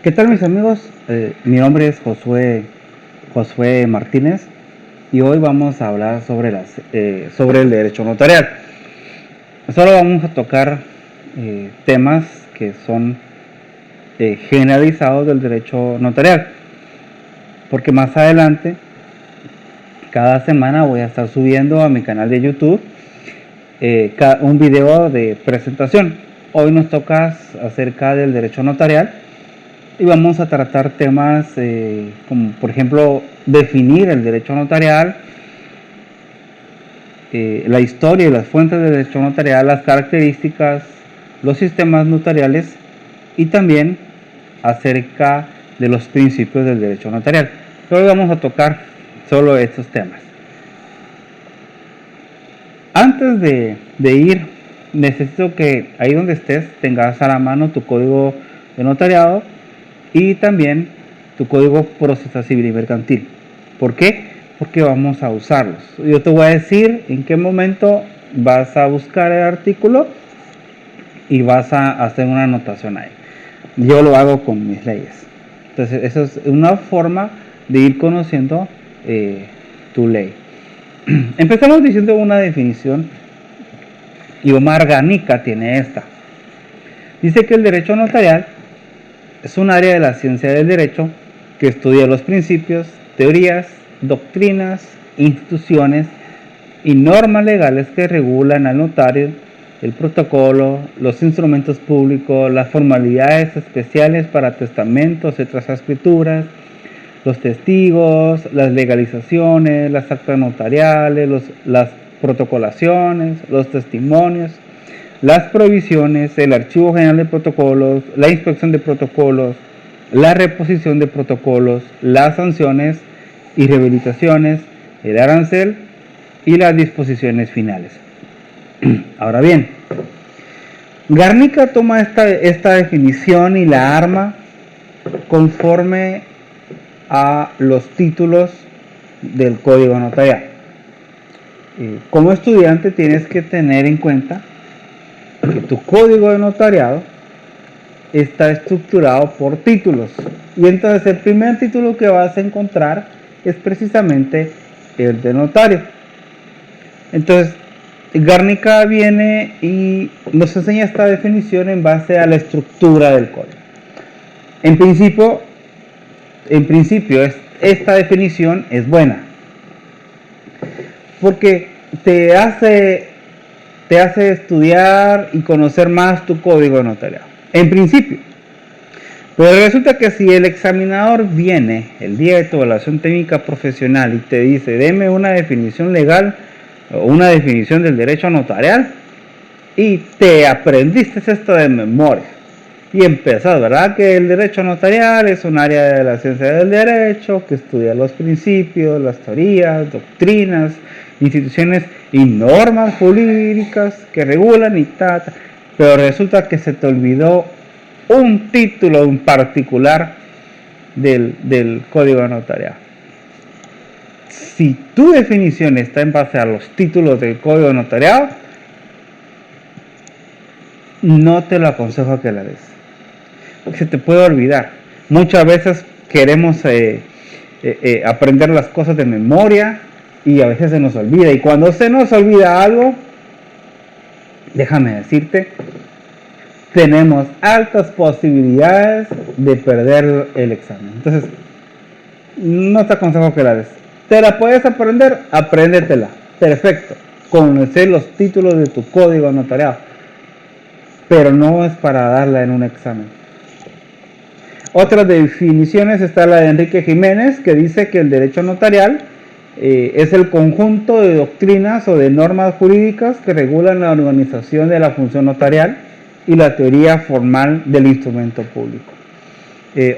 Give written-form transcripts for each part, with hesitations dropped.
¿Qué tal, mis amigos? Mi nombre es Josué Martínez y hoy vamos a hablar sobre el derecho notarial. Solo vamos a tocar temas que son generalizados del derecho notarial, porque más adelante, cada semana voy a estar subiendo a mi canal de YouTube un video de presentación. Hoy nos toca acerca del derecho notarial. Y vamos a tratar temas como, por ejemplo, definir el derecho notarial, la historia y las fuentes del derecho notarial, las características, los sistemas notariales y también acerca de los principios del derecho notarial. Hoy vamos a tocar solo estos temas. Antes de ir, necesito que ahí donde estés tengas a la mano tu código de notariado y también tu código procesal civil y mercantil. ¿Por qué? Porque vamos a usarlos. Yo te voy a decir en qué momento vas a buscar el artículo y vas a hacer una anotación ahí. Yo lo hago con mis leyes. Entonces, eso es una forma de ir conociendo tu ley. Empezamos diciendo una definición y Omar Garnica tiene esta. Dice que el derecho notarial es un área de la ciencia del derecho que estudia los principios, teorías, doctrinas, instituciones y normas legales que regulan al notario, el protocolo, los instrumentos públicos, las formalidades especiales para testamentos y otras escrituras, los testigos, las legalizaciones, las actas notariales, las protocolaciones, los testimonios, las provisiones, el archivo general de protocolos, la inspección de protocolos, la reposición de protocolos, las sanciones y rehabilitaciones, el arancel y las disposiciones finales. Ahora bien, Garnica toma esta definición y la arma conforme a los títulos del Código Notarial. Como estudiante tienes que tener en cuenta que tu código de notariado está estructurado por títulos, y entonces el primer título que vas a encontrar es precisamente el de notario. Entonces Garnica viene y nos enseña esta definición en base a la estructura del código. En principio esta definición es buena porque te hace estudiar y conocer más tu código notarial, en principio. Pero resulta que si el examinador viene el día de tu evaluación técnica profesional y te dice, deme una definición legal o una definición del derecho notarial, y te aprendiste esto de memoria, y empezás, ¿verdad? Que el derecho notarial es un área de la ciencia del derecho que estudia los principios, las teorías, doctrinas, instituciones y normas jurídicas que regulan y tal, pero resulta que se te olvidó un título en particular del código notarial. Si tu definición está en base a los títulos del código notarial, no te lo aconsejo que la des, porque se te puede olvidar. Muchas veces queremos aprender las cosas de memoria y a veces se nos olvida, y cuando se nos olvida algo, déjame decirte, tenemos altas posibilidades de perder el examen. Entonces, no te aconsejo que la des. ¿Te la puedes aprender? Apréndetela. Perfecto. Conocer los títulos de tu código notarial, pero no es para darla en un examen. Otras definiciones está la de Enrique Jiménez, que dice que el derecho notarial es el conjunto de doctrinas o de normas jurídicas que regulan la organización de la función notarial y la teoría formal del instrumento público.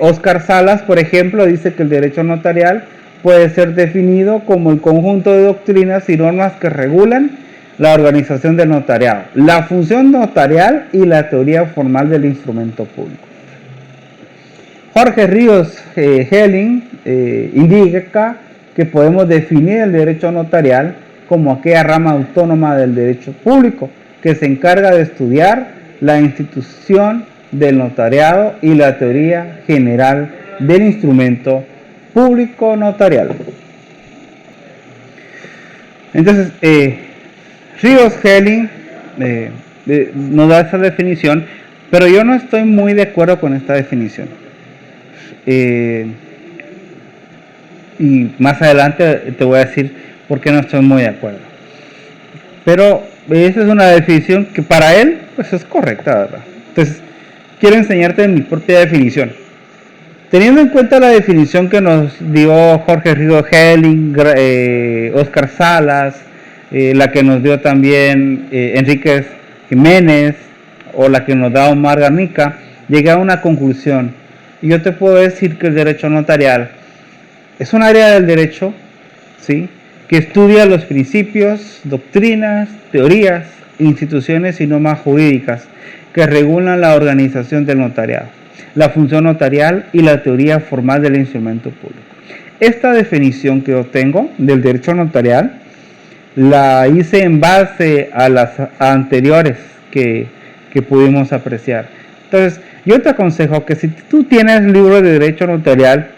Óscar Salas, por ejemplo, dice que el derecho notarial puede ser definido como el conjunto de doctrinas y normas que regulan la organización del notariado, la función notarial y la teoría formal del instrumento público. Jorge Ríos Helling indica que podemos definir el derecho notarial como aquella rama autónoma del derecho público que se encarga de estudiar la institución del notariado y la teoría general del instrumento público notarial. Entonces, Ríos Helling nos da esa definición, pero yo no estoy muy de acuerdo con esta definición. Y más adelante te voy a decir por qué no estoy muy de acuerdo. Pero esa es una definición que para él pues es correcta, ¿verdad? Entonces, quiero enseñarte mi propia definición. Teniendo en cuenta la definición que nos dio Jorge Ríos Helling, Oscar Salas, la que nos dio también Enríquez Jiménez, o la que nos da Omar Garnica, llegué a una conclusión. Y yo te puedo decir que el derecho notarial es un área del derecho, ¿sí?, que estudia los principios, doctrinas, teorías, instituciones y normas jurídicas que regulan la organización del notariado, la función notarial y la teoría formal del instrumento público. Esta definición que yo tengo del derecho notarial la hice en base a las anteriores que pudimos apreciar. Entonces, yo te aconsejo que si tú tienes libro de derecho notarial,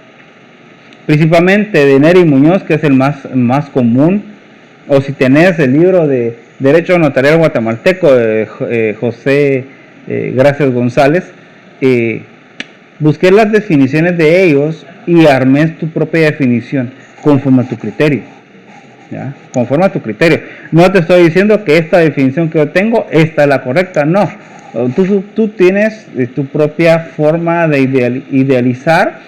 principalmente de Neri Muñoz, que es el más común, o si tenés el libro de Derecho Notarial Guatemalteco de José Gracias González, busqué las definiciones de ellos y armes tu propia definición conforme a tu criterio. ¿Ya? Conforme a tu criterio. No te estoy diciendo que esta definición que yo tengo, esta es la correcta, no. Tú tienes tu propia forma de idealizar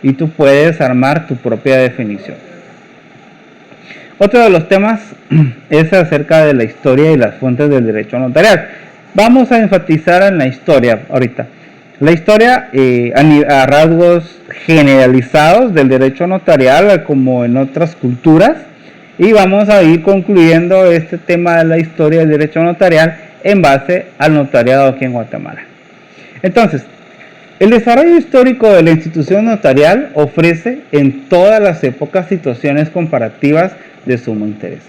y tú puedes armar tu propia definición. Otro de los temas es acerca de la historia y las fuentes del derecho notarial. Vamos a enfatizar en la historia ahorita. La historia a rasgos generalizados del derecho notarial, como en otras culturas, y vamos a ir concluyendo este tema de la historia del derecho notarial en base al notariado aquí en Guatemala. Entonces, el desarrollo histórico de la institución notarial ofrece en todas las épocas situaciones comparativas de sumo interés.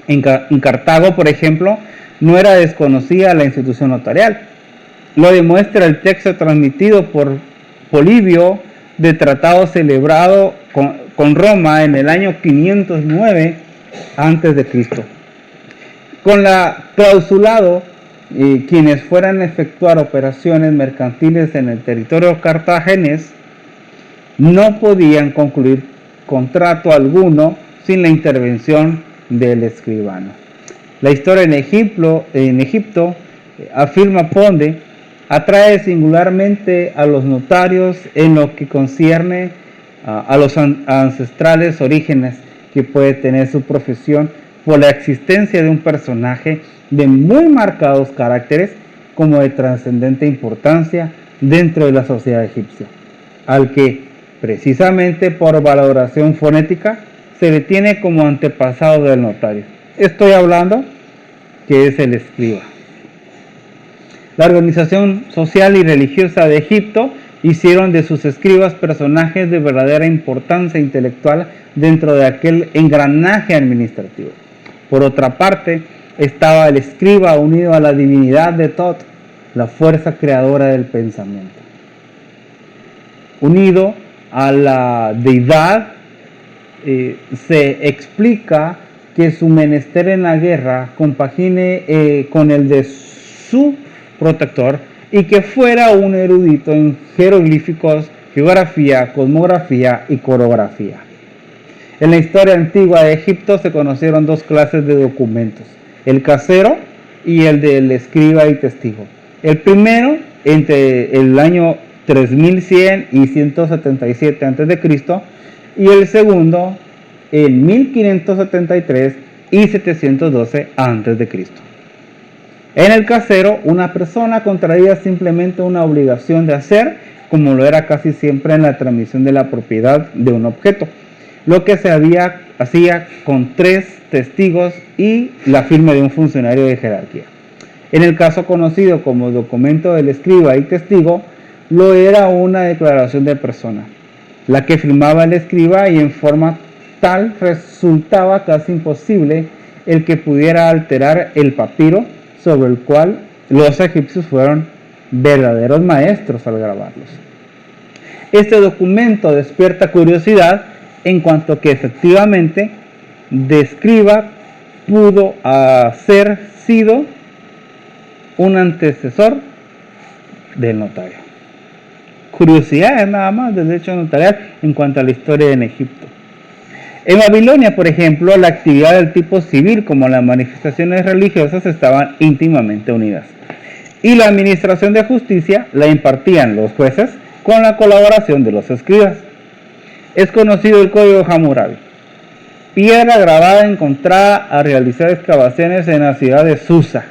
En Cartago, por ejemplo, no era desconocida la institución notarial. Lo demuestra el texto transmitido por Polibio de tratado celebrado con Roma en el año 509 a.C. Con la clausulado, quienes fueran a efectuar operaciones mercantiles en el territorio cartaginés no podían concluir contrato alguno sin la intervención del escribano. La historia en Egipto afirma Ponde, atrae singularmente a los notarios en lo que concierne a los ancestrales orígenes que puede tener su profesión por la existencia de un personaje de muy marcados caracteres como de trascendente importancia dentro de la sociedad egipcia, al que precisamente por valoración fonética se le tiene como antepasado del notario. Estoy hablando que es el escriba. La organización social y religiosa de Egipto hicieron de sus escribas personajes de verdadera importancia intelectual dentro de aquel engranaje administrativo. Por otra parte, estaba el escriba unido a la divinidad de Tot, la fuerza creadora del pensamiento. Unido a la deidad, se explica que su menester en la guerra compagine con el de su protector y que fuera un erudito en jeroglíficos, geografía, cosmografía y coreografía. En la historia antigua de Egipto se conocieron dos clases de documentos, el casero y el del escriba y testigo. El primero entre el año 3100 y 177 a.C. y el segundo en 1573 y 712 a.C. En el casero, una persona contraía simplemente una obligación de hacer, como lo era casi siempre en la transmisión de la propiedad de un objeto, lo que se hacía con 3 testigos y la firma de un funcionario de jerarquía. En el caso conocido como documento del escriba y testigo, lo era una declaración de persona, la que firmaba el escriba, y en forma tal resultaba casi imposible el que pudiera alterar el papiro sobre el cual los egipcios fueron verdaderos maestros al grabarlos. Este documento despierta curiosidad en cuanto a que efectivamente de escriba pudo haber sido un antecesor del notario. Curiosidades nada más del derecho notarial en cuanto a la historia en Egipto. En Babilonia, por ejemplo, la actividad del tipo civil como las manifestaciones religiosas estaban íntimamente unidas. Y la administración de justicia la impartían los jueces con la colaboración de los escribas. Es conocido el Código Hammurabi, piedra grabada encontrada al realizar excavaciones en la ciudad de Susa.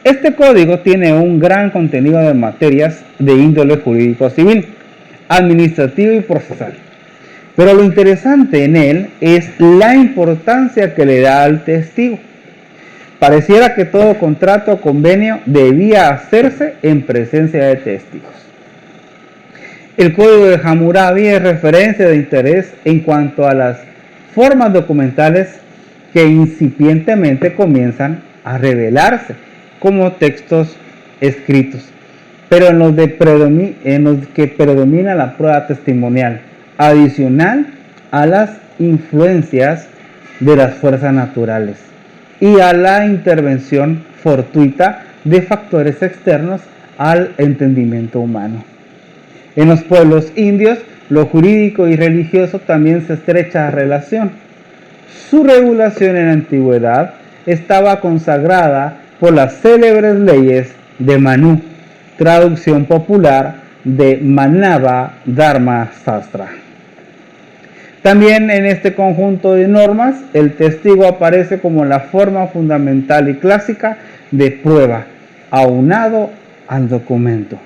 Este código tiene un gran contenido de materias de índole jurídico civil, administrativo y procesal. Pero lo interesante en él es la importancia que le da al testigo. Pareciera que todo contrato o convenio debía hacerse en presencia de testigos. El Código de Hammurabi es referencia de interés en cuanto a las formas documentales que incipientemente comienzan a revelarse como textos escritos, pero en los que predomina la prueba testimonial, adicional a las influencias de las fuerzas naturales y a la intervención fortuita de factores externos al entendimiento humano. En los pueblos indios, lo jurídico y religioso también se estrecha relación. Su regulación en la antigüedad estaba consagrada por las célebres leyes de Manu, traducción popular de Manava Dharma Sastra. También en este conjunto de normas, el testigo aparece como la forma fundamental y clásica de prueba, aunado al documento.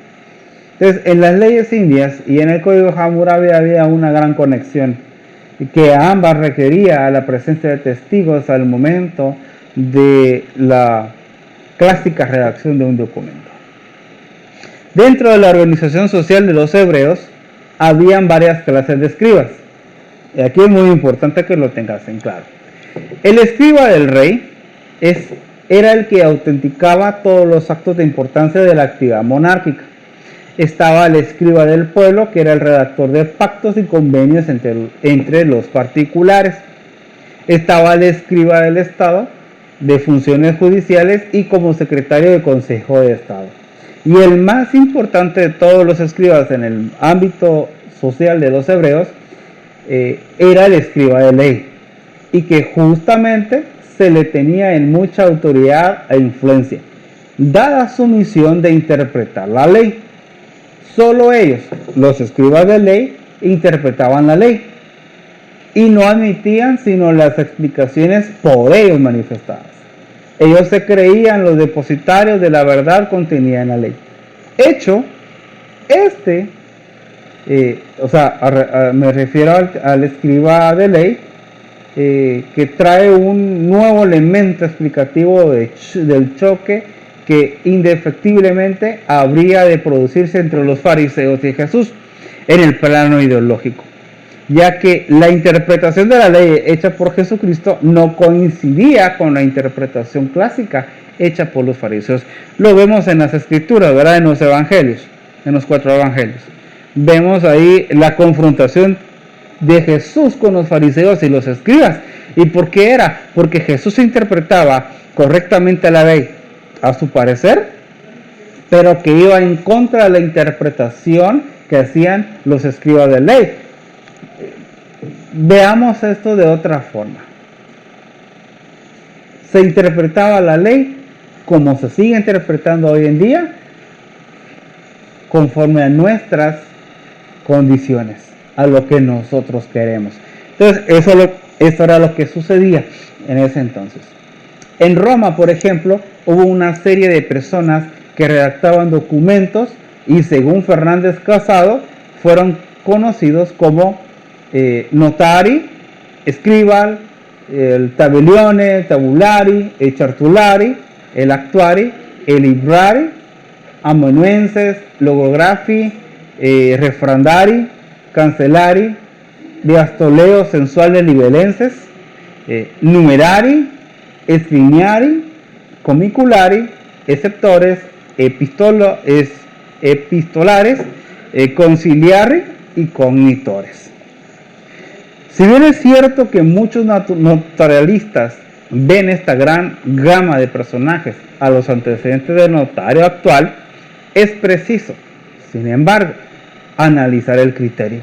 Entonces, en las leyes indias y en el Código Hammurabi había una gran conexión, que ambas requería la presencia de testigos al momento de la clásica redacción de un documento. Dentro de la organización social de los hebreos, habían varias clases de escribas. Y aquí es muy importante que lo tengas en claro. El escriba del rey era el que autenticaba todos los actos de importancia de la actividad monárquica. Estaba el escriba del pueblo, que era el redactor de pactos y convenios entre los particulares. Estaba el escriba del Estado, de funciones judiciales y como secretario del Consejo de Estado. Y el más importante de todos los escribas en el ámbito social de los hebreos era el escriba de ley, y que justamente se le tenía en mucha autoridad e influencia, dada su misión de interpretar la ley. Solo ellos, los escribas de ley, interpretaban la ley y no admitían sino las explicaciones por ellos manifestadas. Ellos se creían los depositarios de la verdad contenida en la ley. Hecho, me refiero al escriba de ley, que trae un nuevo elemento explicativo del choque que indefectiblemente habría de producirse entre los fariseos y Jesús en el plano ideológico, ya que la interpretación de la ley hecha por Jesucristo no coincidía con la interpretación clásica hecha por los fariseos. Lo vemos en las escrituras, ¿verdad? En los evangelios, en los 4 evangelios. Vemos ahí la confrontación de Jesús con los fariseos y los escribas. ¿Y por qué era? Porque Jesús interpretaba correctamente la ley a su parecer, pero que iba en contra de la interpretación que hacían los escribas de ley. Veamos esto de otra forma. Se interpretaba la ley como se sigue interpretando hoy en día, conforme a nuestras condiciones, a lo que nosotros queremos. Entonces, eso era lo que sucedía en ese entonces. En Roma, por ejemplo, hubo una serie de personas que redactaban documentos y, según Fernández Casado, fueron conocidos como notari, scribal, el tabellione, tabulari, el chartulari, el actuari, el librari, amanuenses, logografi, refrandari, cancellari, diastoleo sensuale libelenses, numerari, escriniari, comiculari, exceptores, epistolares, conciliares y cognitores. Si bien es cierto que muchos notarialistas ven esta gran gama de personajes a los antecedentes del notario actual, es preciso, sin embargo, analizar el criterio,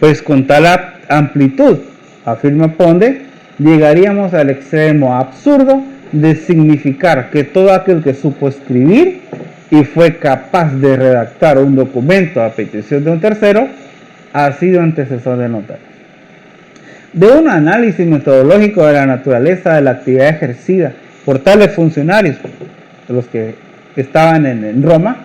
pues con tal amplitud, afirma Ponde, llegaríamos al extremo absurdo de significar que todo aquel que supo escribir y fue capaz de redactar un documento a petición de un tercero ha sido antecesor del notario. De un análisis metodológico de la naturaleza de la actividad ejercida por tales funcionarios, los que estaban en Roma,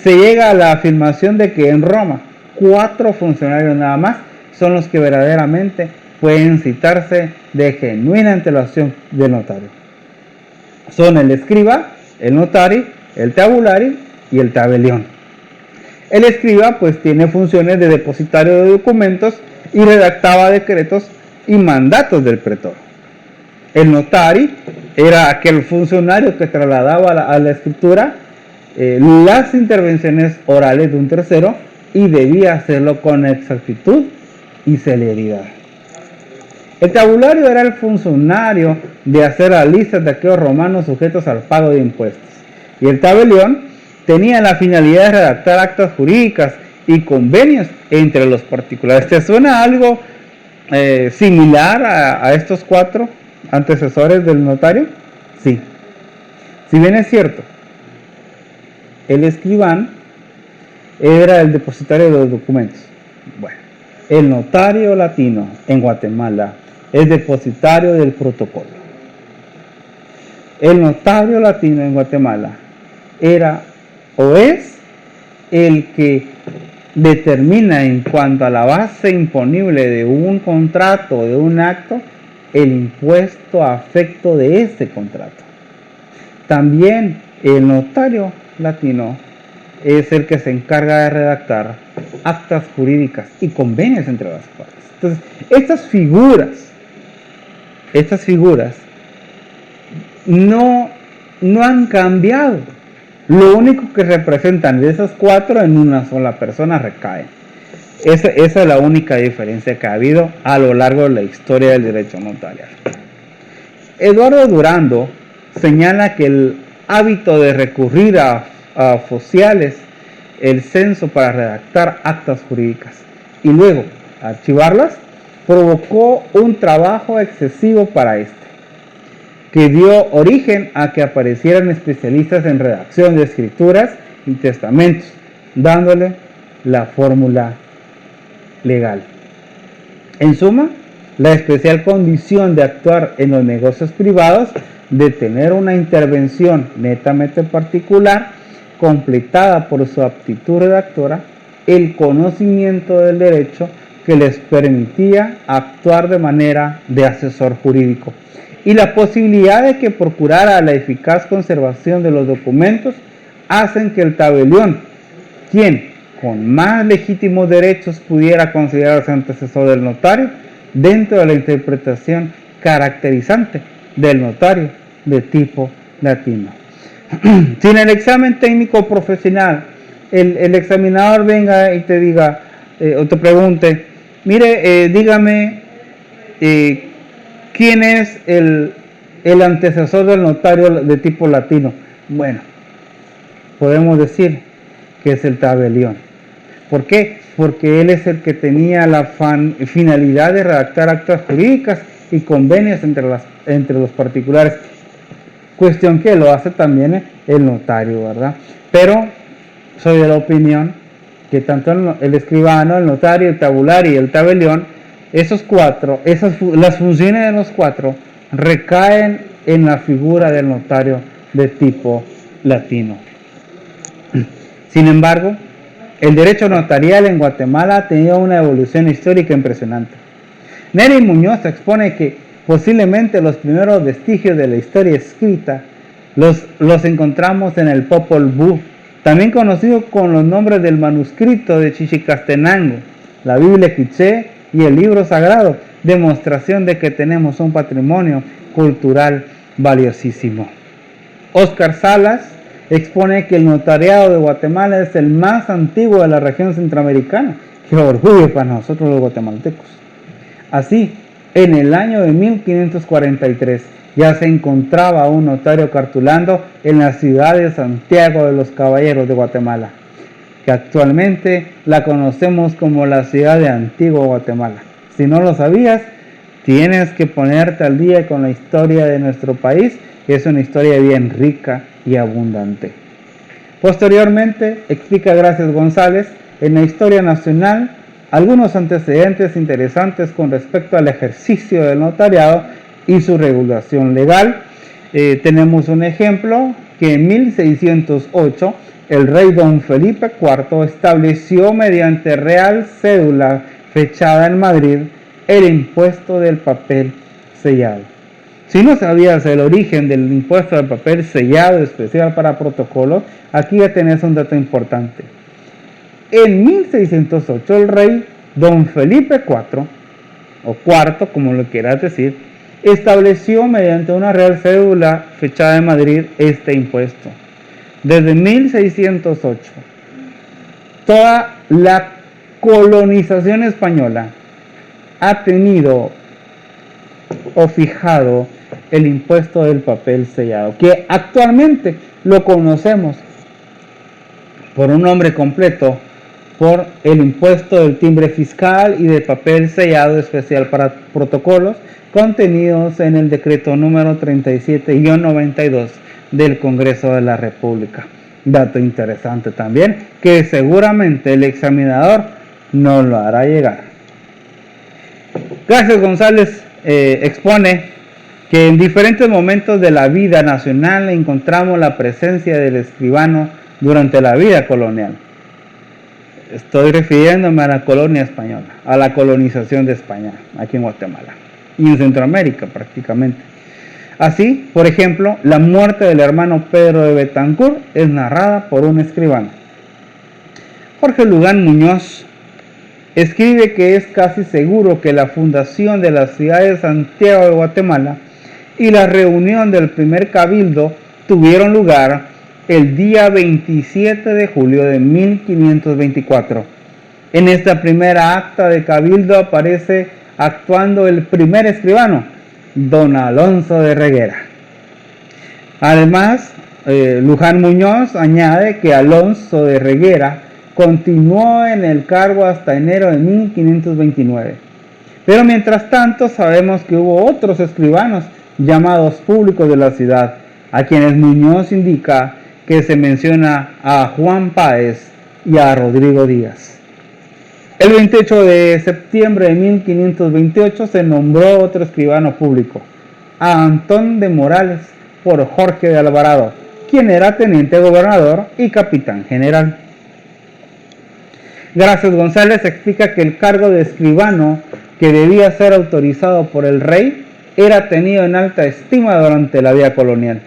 se llega a la afirmación de que en Roma 4 funcionarios nada más son los que verdaderamente pueden citarse de genuina antelación del notario. Son el escriba, el notari, el tabulari y el tabelión. El escriba pues tiene funciones de depositario de documentos y redactaba decretos y mandatos del pretor. El notari era aquel funcionario que trasladaba a la escritura las intervenciones orales de un tercero y debía hacerlo con exactitud y celeridad. El tabulario era el funcionario de hacer las listas de aquellos romanos sujetos al pago de impuestos. Y el tabelión tenía la finalidad de redactar actas jurídicas y convenios entre los particulares. ¿Te suena algo similar a estos 4 antecesores del notario? Sí. Si bien es cierto, el escribán era el depositario de los documentos. Bueno, el notario latino en Guatemala es depositario del protocolo. El notario latino en Guatemala era o es el que determina en cuanto a la base imponible de un contrato, de un acto, el impuesto a efecto de ese contrato. También el notario latino es el que se encarga de redactar actas jurídicas y convenios entre las partes. Entonces, estas figuras no han cambiado. Lo único que representan de esas 4 en una sola persona recaen. Esa es la única diferencia que ha habido a lo largo de la historia del derecho notarial. Eduardo Durando señala que el hábito de recurrir a oficiales el censo para redactar actas jurídicas y luego archivarlas provocó un trabajo excesivo para este, que dio origen a que aparecieran especialistas en redacción de escrituras y testamentos, dándole la fórmula legal. En suma, la especial condición de actuar en los negocios privados, de tener una intervención netamente particular, completada por su aptitud redactora, el conocimiento del derecho que les permitía actuar de manera de asesor jurídico, y la posibilidad de que procurara la eficaz conservación de los documentos hacen que el tabelión, quien con más legítimos derechos pudiera considerarse antecesor del notario, dentro de la interpretación caracterizante del notario de tipo latino. Si en el examen técnico profesional el examinador venga y te diga o te pregunte, mire, dígame quién es el antecesor del notario de tipo latino, bueno, podemos decir que es el tabelión. ¿Por qué? Porque él es el que tenía la finalidad de redactar actas jurídicas y convenios entre los particulares. Cuestión que lo hace también el notario, ¿verdad? Pero soy de la opinión que tanto el escribano, el notario, el tabulario y el tabelión, esos 4, las funciones de los 4 recaen en la figura del notario de tipo latino. Sin embargo, el derecho notarial en Guatemala ha tenido una evolución histórica impresionante. Nery Muñoz expone que posiblemente los primeros vestigios de la historia escrita los encontramos en el Popol Vuh, también conocido con los nombres del manuscrito de Chichicastenango, la Biblia Quiché y el libro sagrado, demostración de que tenemos un patrimonio cultural valiosísimo. Óscar Salas expone que el notariado de Guatemala es el más antiguo de la región centroamericana. ¡Qué orgullo para nosotros los guatemaltecos! Así, en el año de 1543 ya se encontraba un notario cartulando en la ciudad de Santiago de los Caballeros de Guatemala, que actualmente la conocemos como la ciudad de Antigua Guatemala. Si no lo sabías, tienes que ponerte al día con la historia de nuestro país, que es una historia bien rica y abundante. Posteriormente, explica Gracias González en la historia nacional algunos antecedentes interesantes con respecto al ejercicio del notariado y su regulación legal. Tenemos un ejemplo que en 1608 el rey don Felipe IV estableció mediante real cédula fechada en Madrid el impuesto del papel sellado. Si no sabías el origen del impuesto del papel sellado especial para protocolos, aquí ya tenés un dato importante. En 1608 el rey don Felipe IV, o cuarto como lo quieras decir, estableció mediante una real cédula fechada en Madrid este impuesto. Desde 1608, toda la colonización española ha tenido o fijado el impuesto del papel sellado, que actualmente lo conocemos por un nombre completo, por el impuesto del timbre fiscal y del papel sellado especial para protocolos, contenidos en el decreto número 37-92 del Congreso de la República. Dato interesante también, que seguramente el examinador no lo hará llegar. Gracias González expone que en diferentes momentos de la vida nacional encontramos la presencia del escribano durante la vida colonial. Estoy refiriéndome a la colonia española, a la colonización de España, aquí en Guatemala y en Centroamérica prácticamente. Así, por ejemplo, la muerte del hermano Pedro de Betancourt es narrada por un escribano. Jorge Lugán Muñoz escribe que es casi seguro que la fundación de la ciudad de Santiago de Guatemala y la reunión del primer cabildo tuvieron lugar el día 27 de julio de 1524. En esta primera acta de cabildo aparece actuando el primer escribano, don Alonso de Reguera. Además, Luján Muñoz añade que Alonso de Reguera continuó en el cargo hasta enero de 1529. Pero mientras tanto sabemos que hubo otros escribanos llamados públicos de la ciudad, a quienes Muñoz indica que se menciona a Juan Páez y a Rodrigo Díaz. El 28 de septiembre de 1528 se nombró otro escribano público, a Antón de Morales, por Jorge de Alvarado, quien era teniente gobernador y capitán general. Gracias González explica que el cargo de escribano, que debía ser autorizado por el rey, era tenido en alta estima durante la vida colonial.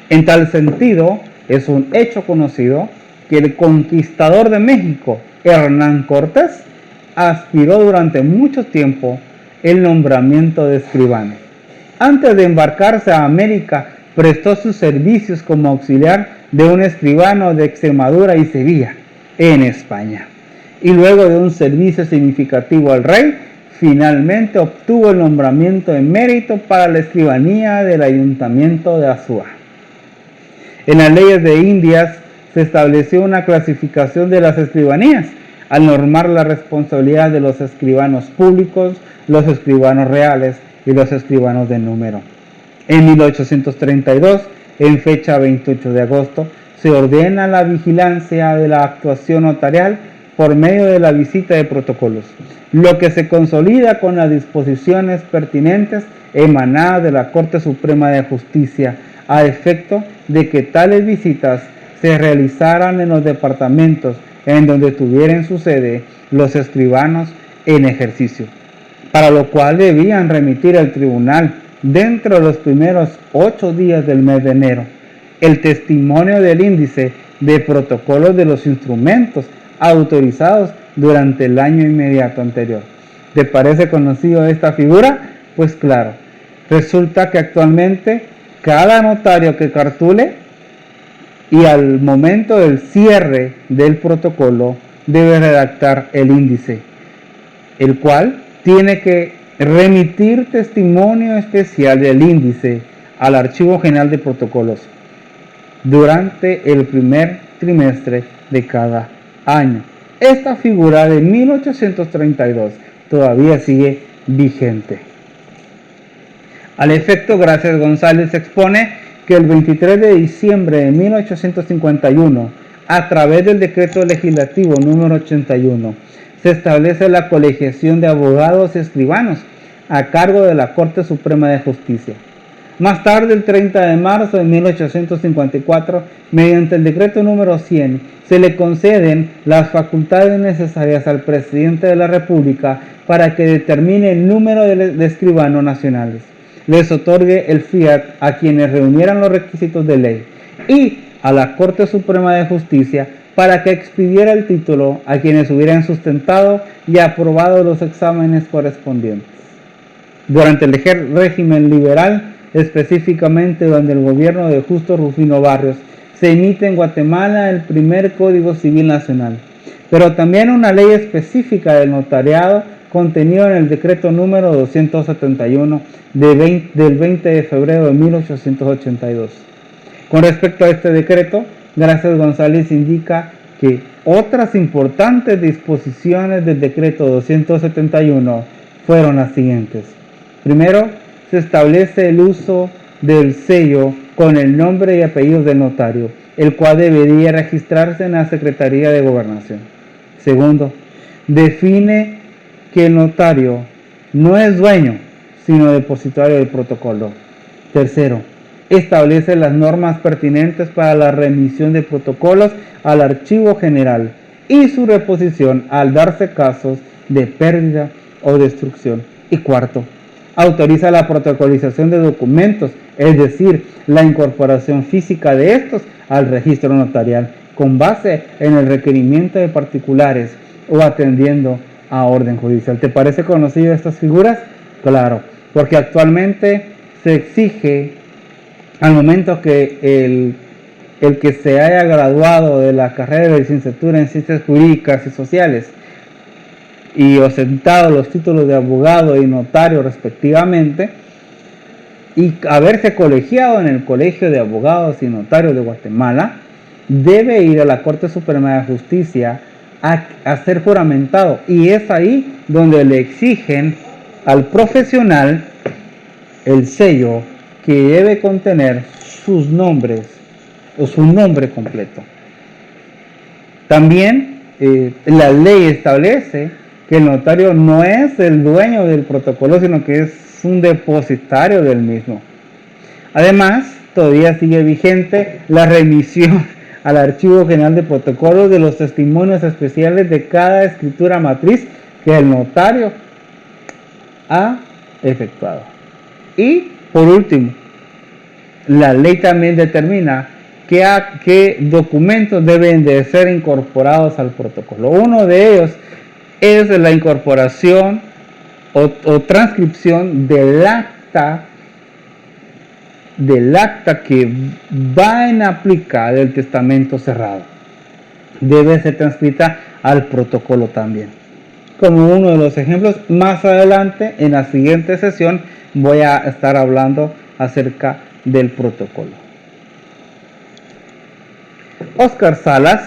En tal sentido, es un hecho conocido que el conquistador de México, Hernán Cortés, aspiró durante mucho tiempo el nombramiento de escribano. Antes de embarcarse a América, prestó sus servicios como auxiliar de un escribano de Extremadura y Sevilla, en España. Y luego de un servicio significativo al rey, finalmente obtuvo el nombramiento de mérito para la escribanía del Ayuntamiento de Azua. En las leyes de Indias se estableció una clasificación de las escribanías, al normar la responsabilidad de los escribanos públicos, los escribanos reales y los escribanos de número. En 1832, en fecha 28 de agosto, se ordena la vigilancia de la actuación notarial por medio de la visita de protocolos, lo que se consolida con las disposiciones pertinentes emanadas de la Corte Suprema de Justicia, a efecto de que tales visitas se realizaran en los departamentos en donde tuvieran su sede los escribanos en ejercicio, para lo cual debían remitir al tribunal dentro de los primeros 8 días del mes de enero el testimonio del índice de protocolos de los instrumentos autorizados durante el año inmediato anterior. ¿Te parece conocido esta figura? Pues claro, resulta que actualmente cada notario que cartule y al momento del cierre del protocolo debe redactar el índice, el cual tiene que remitir testimonio especial del índice al Archivo General de Protocolos durante el primer trimestre de cada año. Esta figura de 1832 todavía sigue vigente. Al efecto, Gracias González expone que el 23 de diciembre de 1851, a través del decreto legislativo número 81, se establece la colegiación de abogados y escribanos a cargo de la Corte Suprema de Justicia. Más tarde, el 30 de marzo de 1854, mediante el decreto número 100, se le conceden las facultades necesarias al presidente de la República para que determine el número de escribanos nacionales, les otorgue el fiat a quienes reunieran los requisitos de ley y a la Corte Suprema de Justicia para que expidiera el título a quienes hubieran sustentado y aprobado los exámenes correspondientes. Durante el régimen liberal, específicamente durante el gobierno de Justo Rufino Barrios, se emite en Guatemala el primer Código Civil Nacional, pero también una ley específica del notariado contenido en el decreto número 271 del 20 de febrero de 1882. Con respecto a este decreto, Gracias González indica que otras importantes disposiciones del decreto 271 fueron las siguientes. Primero, se establece el uso del sello con el nombre y apellidos del notario, el cual debería registrarse en la Secretaría de Gobernación. Segundo, define que el notario no es dueño, sino depositario del protocolo. Tercero, establece las normas pertinentes para la remisión de protocolos al Archivo General y su reposición al darse casos de pérdida o destrucción. Y cuarto, autoriza la protocolización de documentos, es decir, la incorporación física de estos al registro notarial, con base en el requerimiento de particulares o atendiendo a orden judicial. ¿Te parece conocido estas figuras? Claro, porque actualmente se exige al momento que el que se haya graduado de la carrera de licenciatura en Ciencias Jurídicas y Sociales y ostentado los títulos de abogado y notario respectivamente, y haberse colegiado en el Colegio de Abogados y Notarios de Guatemala, debe ir a la Corte Suprema de Justicia a ser juramentado, y es ahí donde le exigen al profesional el sello que debe contener sus nombres o su nombre completo. También la ley establece que el notario no es el dueño del protocolo, sino que es un depositario del mismo. Además, todavía sigue vigente la remisión al Archivo General de Protocolos de los testimonios especiales de cada escritura matriz que el notario ha efectuado. Y por último, la ley también determina qué documentos deben de ser incorporados al protocolo. Uno de ellos es la incorporación o transcripción del acta que va en aplicar el testamento cerrado. Debe ser transcrita al protocolo también. Como uno de los ejemplos, más adelante en la siguiente sesión voy a estar hablando acerca del protocolo. Óscar Salas,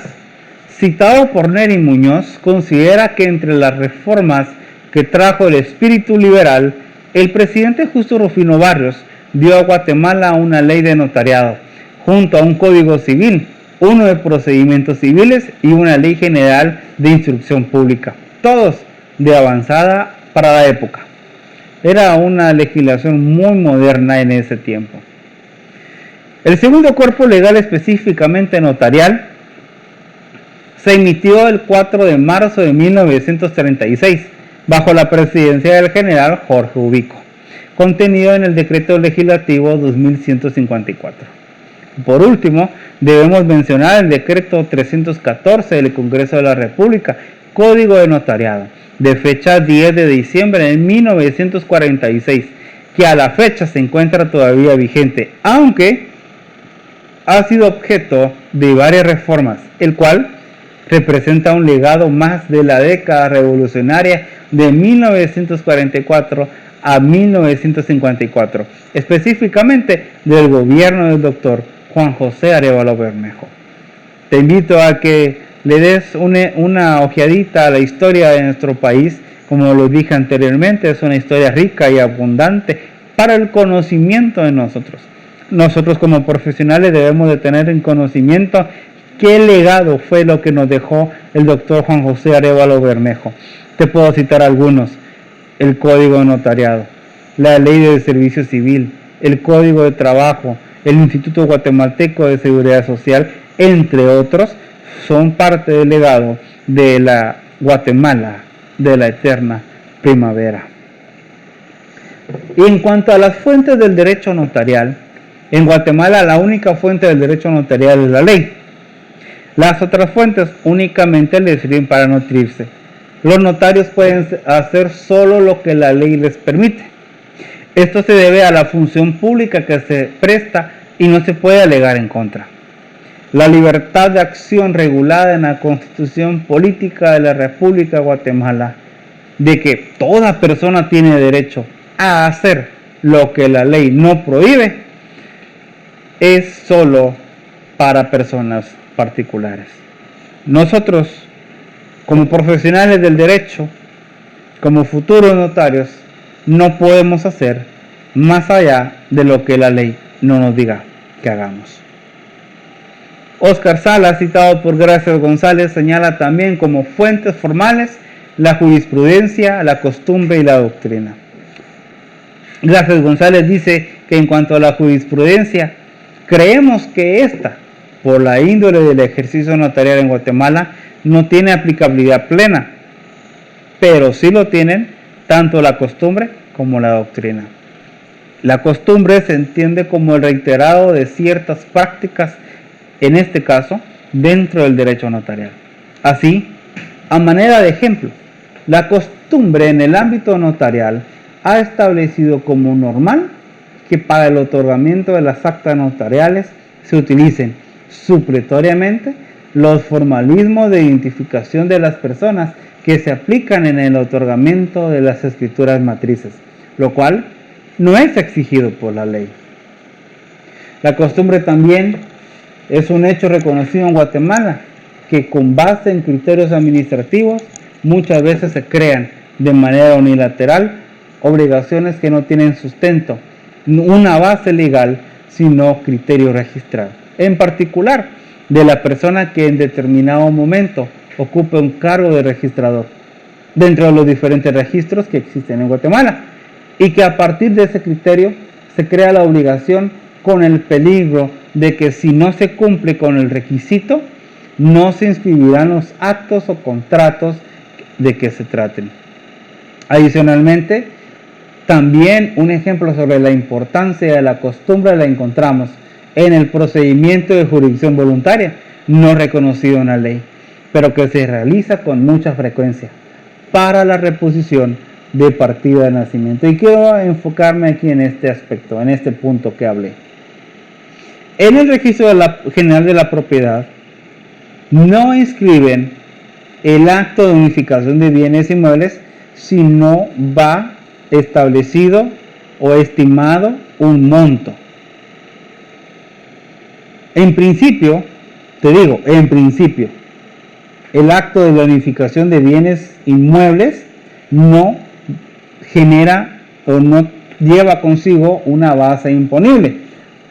citado por Neri Muñoz, considera que entre las reformas que trajo el espíritu liberal, el presidente Justo Rufino Barrios dio a Guatemala una ley de notariado, junto a un código civil, uno de procedimientos civiles y una ley general de instrucción pública, todos de avanzada para la época. Era una legislación muy moderna en ese tiempo. El segundo cuerpo legal específicamente notarial se emitió el 4 de marzo de 1936 bajo la presidencia del general Jorge Ubico, contenido en el decreto legislativo 2154. Por último, debemos mencionar el decreto 314 del Congreso de la República, Código de Notariado, de fecha 10 de diciembre de 1946, que a la fecha se encuentra todavía vigente, aunque ha sido objeto de varias reformas, el cual representa un legado más de la década revolucionaria de 1944 a 1954, específicamente del gobierno del doctor Juan José Arévalo Bermejo. Te invito a que le des una ojeadita a la historia de nuestro país. Como lo dije anteriormente, es una historia rica y abundante para el conocimiento de nosotros. Nosotros como profesionales debemos de tener en conocimiento qué legado fue lo que nos dejó el doctor Juan José Arévalo Bermejo. Te puedo citar algunos: el Código de Notariado, la Ley de Servicio Civil, el Código de Trabajo, el Instituto Guatemalteco de Seguridad Social, entre otros, son parte del legado de la Guatemala de la eterna primavera. Y en cuanto a las fuentes del derecho notarial, en Guatemala la única fuente del derecho notarial es la ley. Las otras fuentes únicamente les sirven para nutrirse. Los notarios pueden hacer solo lo que la ley les permite. Esto se debe a la función pública que se presta y no se puede alegar en contra. La libertad de acción regulada en la Constitución Política de la República de Guatemala, de que toda persona tiene derecho a hacer lo que la ley no prohíbe, es solo para personas particulares. Nosotros, como profesionales del derecho, como futuros notarios, no podemos hacer más allá de lo que la ley no nos diga que hagamos. Óscar Sala, citado por Gracias González, señala también como fuentes formales la jurisprudencia, la costumbre y la doctrina. Gracias González dice que en cuanto a la jurisprudencia, creemos que esta, por la índole del ejercicio notarial en Guatemala, no tiene aplicabilidad plena, pero sí lo tienen tanto la costumbre como la doctrina. La costumbre se entiende como el reiterado de ciertas prácticas, en este caso, dentro del derecho notarial. Así, a manera de ejemplo, la costumbre en el ámbito notarial ha establecido como normal que para el otorgamiento de las actas notariales se utilicen supletoriamente los formalismos de identificación de las personas que se aplican en el otorgamiento de las escrituras matrices, lo cual no es exigido por la ley. La costumbre también es un hecho reconocido en Guatemala, que con base en criterios administrativos muchas veces se crean de manera unilateral obligaciones que no tienen sustento, una base legal, sino criterio registrado. En particular, de la persona que en determinado momento ocupe un cargo de registrador dentro de los diferentes registros que existen en Guatemala, y que a partir de ese criterio se crea la obligación con el peligro de que si no se cumple con el requisito, no se inscribirán los actos o contratos de que se traten. Adicionalmente, también un ejemplo sobre la importancia de la costumbre la encontramos en el procedimiento de jurisdicción voluntaria, no reconocido en la ley, pero que se realiza con mucha frecuencia para la reposición de partida de nacimiento. Y quiero enfocarme aquí en este aspecto, en este punto que hablé. En el registro general de la propiedad no inscriben el acto de unificación de bienes inmuebles si no va establecido o estimado un monto. En principio, el acto de la unificación de bienes inmuebles no genera o no lleva consigo una base imponible,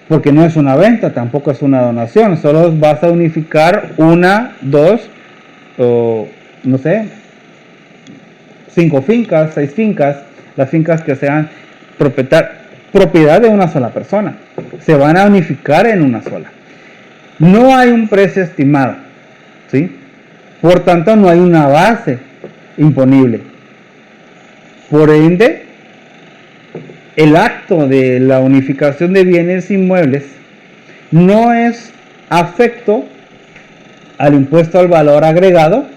porque no es una venta, tampoco es una donación, solo vas a unificar una, dos, o no sé, 5 fincas, 6 fincas, las fincas que sean propiedad de una sola persona, se van a unificar en una sola. No hay un precio estimado, ¿sí? Por tanto, no hay una base imponible. Por ende, el acto de la unificación de bienes inmuebles no es afecto al impuesto al valor agregado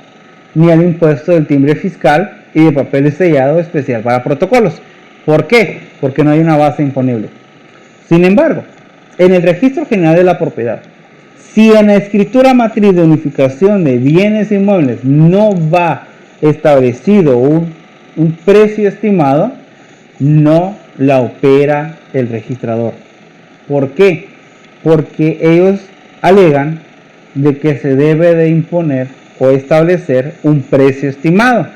ni al impuesto del timbre fiscal y de papel sellado especial para protocolos. ¿Por qué? Porque no hay una base imponible. Sin embargo, en el registro general de la propiedad Si en la escritura matriz de unificación de bienes inmuebles no va establecido un precio estimado, no la opera el registrador. ¿Por qué? Porque ellos alegan de que se debe de imponer o establecer un precio estimado.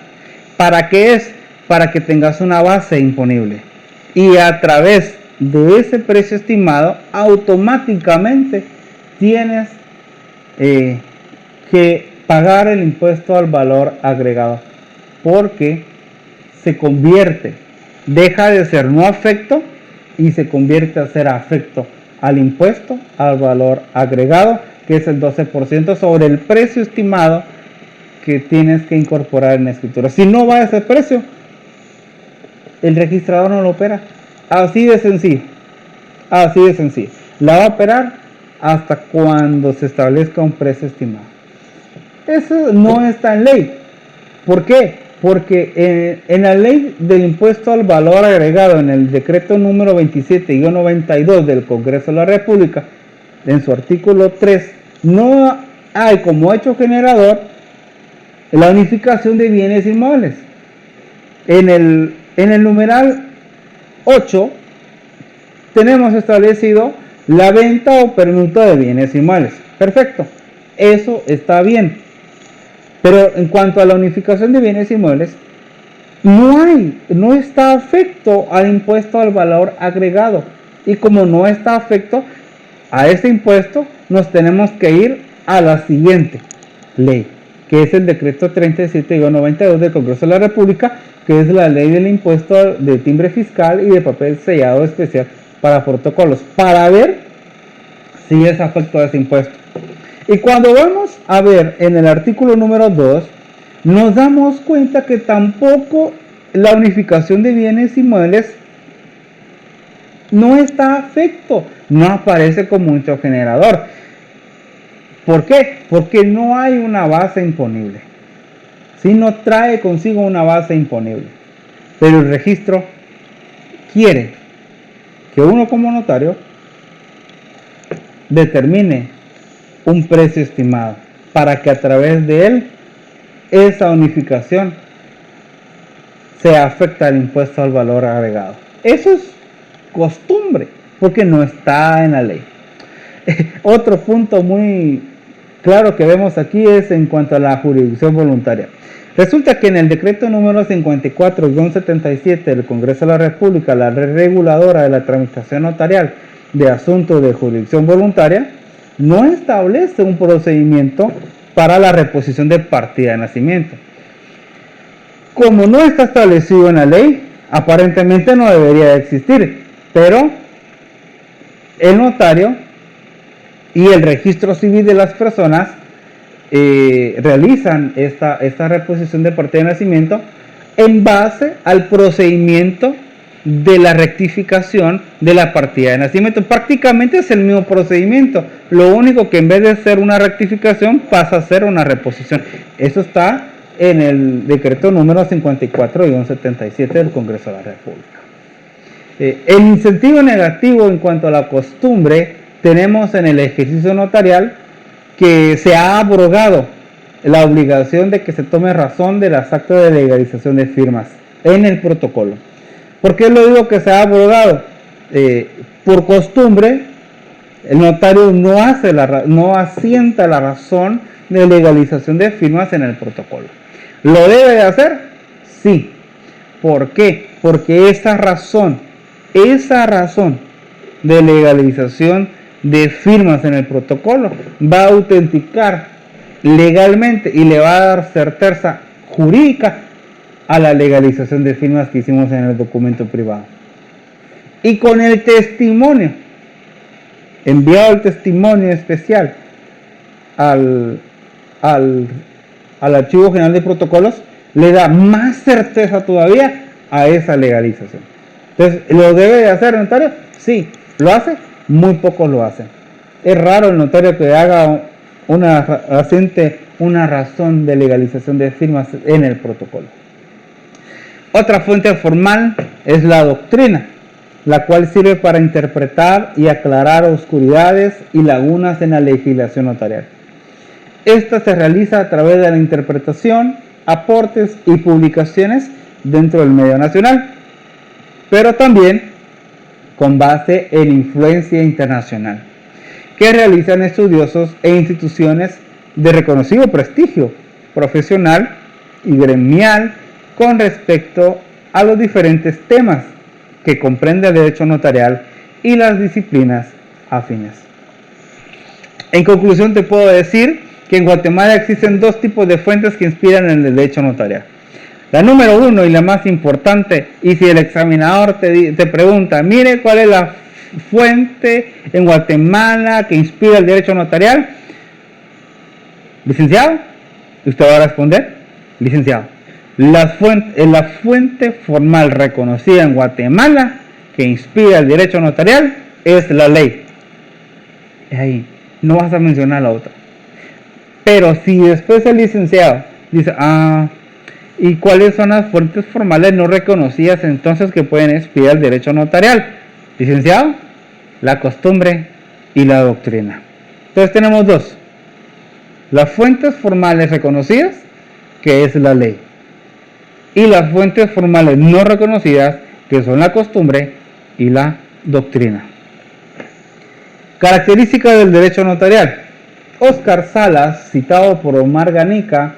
¿Para qué es? Para que tengas una base imponible. Y a través de ese precio estimado, automáticamente tienes que pagar el impuesto al valor agregado. Porque se convierte, deja de ser no afecto y se convierte a ser afecto al impuesto al valor agregado, que es el 12% sobre el precio estimado que tienes que incorporar en la escritura. Si no va a ese precio, el registrador no lo opera. Así de sencillo. Así de sencillo. La va a operar hasta cuando se establezca un precio estimado. Eso no está en ley. ¿Por qué? Porque en la ley del impuesto al valor agregado, en el decreto número 27-92 del Congreso de la República, en su artículo 3, no hay como hecho generador la unificación de bienes inmuebles. En el numeral 8 tenemos establecido la venta o permuta de bienes inmuebles. Perfecto, eso está bien. Pero en cuanto a la unificación de bienes inmuebles, no está afecto al impuesto al valor agregado. Y como no está afecto a ese impuesto, nos tenemos que ir a la siguiente ley, que es el decreto 37-92 del Congreso de la República, que es la ley del impuesto de timbre fiscal y de papel sellado especial para protocolos, para ver si es afecto a ese impuesto. Y cuando vamos a ver en el artículo número 2, nos damos cuenta que tampoco la unificación de bienes inmuebles no está afecto, no aparece como un hecho generador. ¿Por qué? Porque no hay una base imponible. Si no trae consigo una base imponible. Pero el registro quiere que uno como notario determine un precio estimado para que a través de él esa unificación se afecta al impuesto al valor agregado. Eso es costumbre porque no está en la ley. Otro punto muy claro que vemos aquí es en cuanto a la jurisdicción voluntaria. Resulta que en el decreto número 54-77 del Congreso de la República, la red reguladora de la tramitación notarial de asuntos de jurisdicción voluntaria, no establece un procedimiento para la reposición de partida de nacimiento. Como no está establecido en la ley, aparentemente no debería de existir, pero el notario y el registro civil de las personas realizan esta reposición de partida de nacimiento en base al procedimiento de la rectificación de la partida de nacimiento. Prácticamente es el mismo procedimiento, lo único que en vez de ser una rectificación pasa a ser una reposición. Eso está en el decreto número 54-77 del Congreso de la República. El incentivo negativo en cuanto a la costumbre tenemos en el ejercicio notarial que se ha abrogado la obligación de que se tome razón de las actas de legalización de firmas en el protocolo. ¿Por qué lo digo que se ha abrogado? Por costumbre, el notario no asienta la razón de legalización de firmas en el protocolo. ¿Lo debe de hacer? Sí. ¿Por qué? Porque esa razón de legalización de firmas en el protocolo va a autenticar legalmente y le va a dar certeza jurídica a la legalización de firmas que hicimos en el documento privado. Y con el testimonio, enviado el testimonio especial al Archivo General de Protocolos, le da más certeza todavía a esa legalización. Entonces, ¿lo debe de hacer el notario? Sí. ¿Lo hace? Muy pocos lo hacen. Es raro el notario que haga asiente una razón de legalización de firmas en el protocolo. Otra fuente formal es la doctrina. la cual sirve para interpretar y aclarar oscuridades y lagunas en la legislación notarial. Esta se realiza a través de la interpretación, aportes y publicaciones dentro del medio nacional, pero también con base en influencia internacional, que realizan estudiosos e instituciones de reconocido prestigio profesional y gremial con respecto a los diferentes temas que comprende el derecho notarial y las disciplinas afines. En conclusión, te puedo decir que en Guatemala existen dos tipos de fuentes que inspiran en el derecho notarial. La número uno y la más importante, y si el examinador te pregunta, mire cuál es la fuente en Guatemala que inspira el derecho notarial, licenciado, usted va a responder, licenciado. La fuente formal reconocida en Guatemala que inspira el derecho notarial es la ley. Es ahí, no vas a mencionar la otra. Pero si después el licenciado dice, ¿y cuáles son las fuentes formales no reconocidas entonces que pueden inspirar el derecho notarial? Licenciado, la costumbre y la doctrina. Entonces tenemos dos. Las fuentes formales reconocidas, que es la ley, y las fuentes formales no reconocidas, que son la costumbre y la doctrina. Características del derecho notarial. Óscar Salas, citado por Omar Ganica,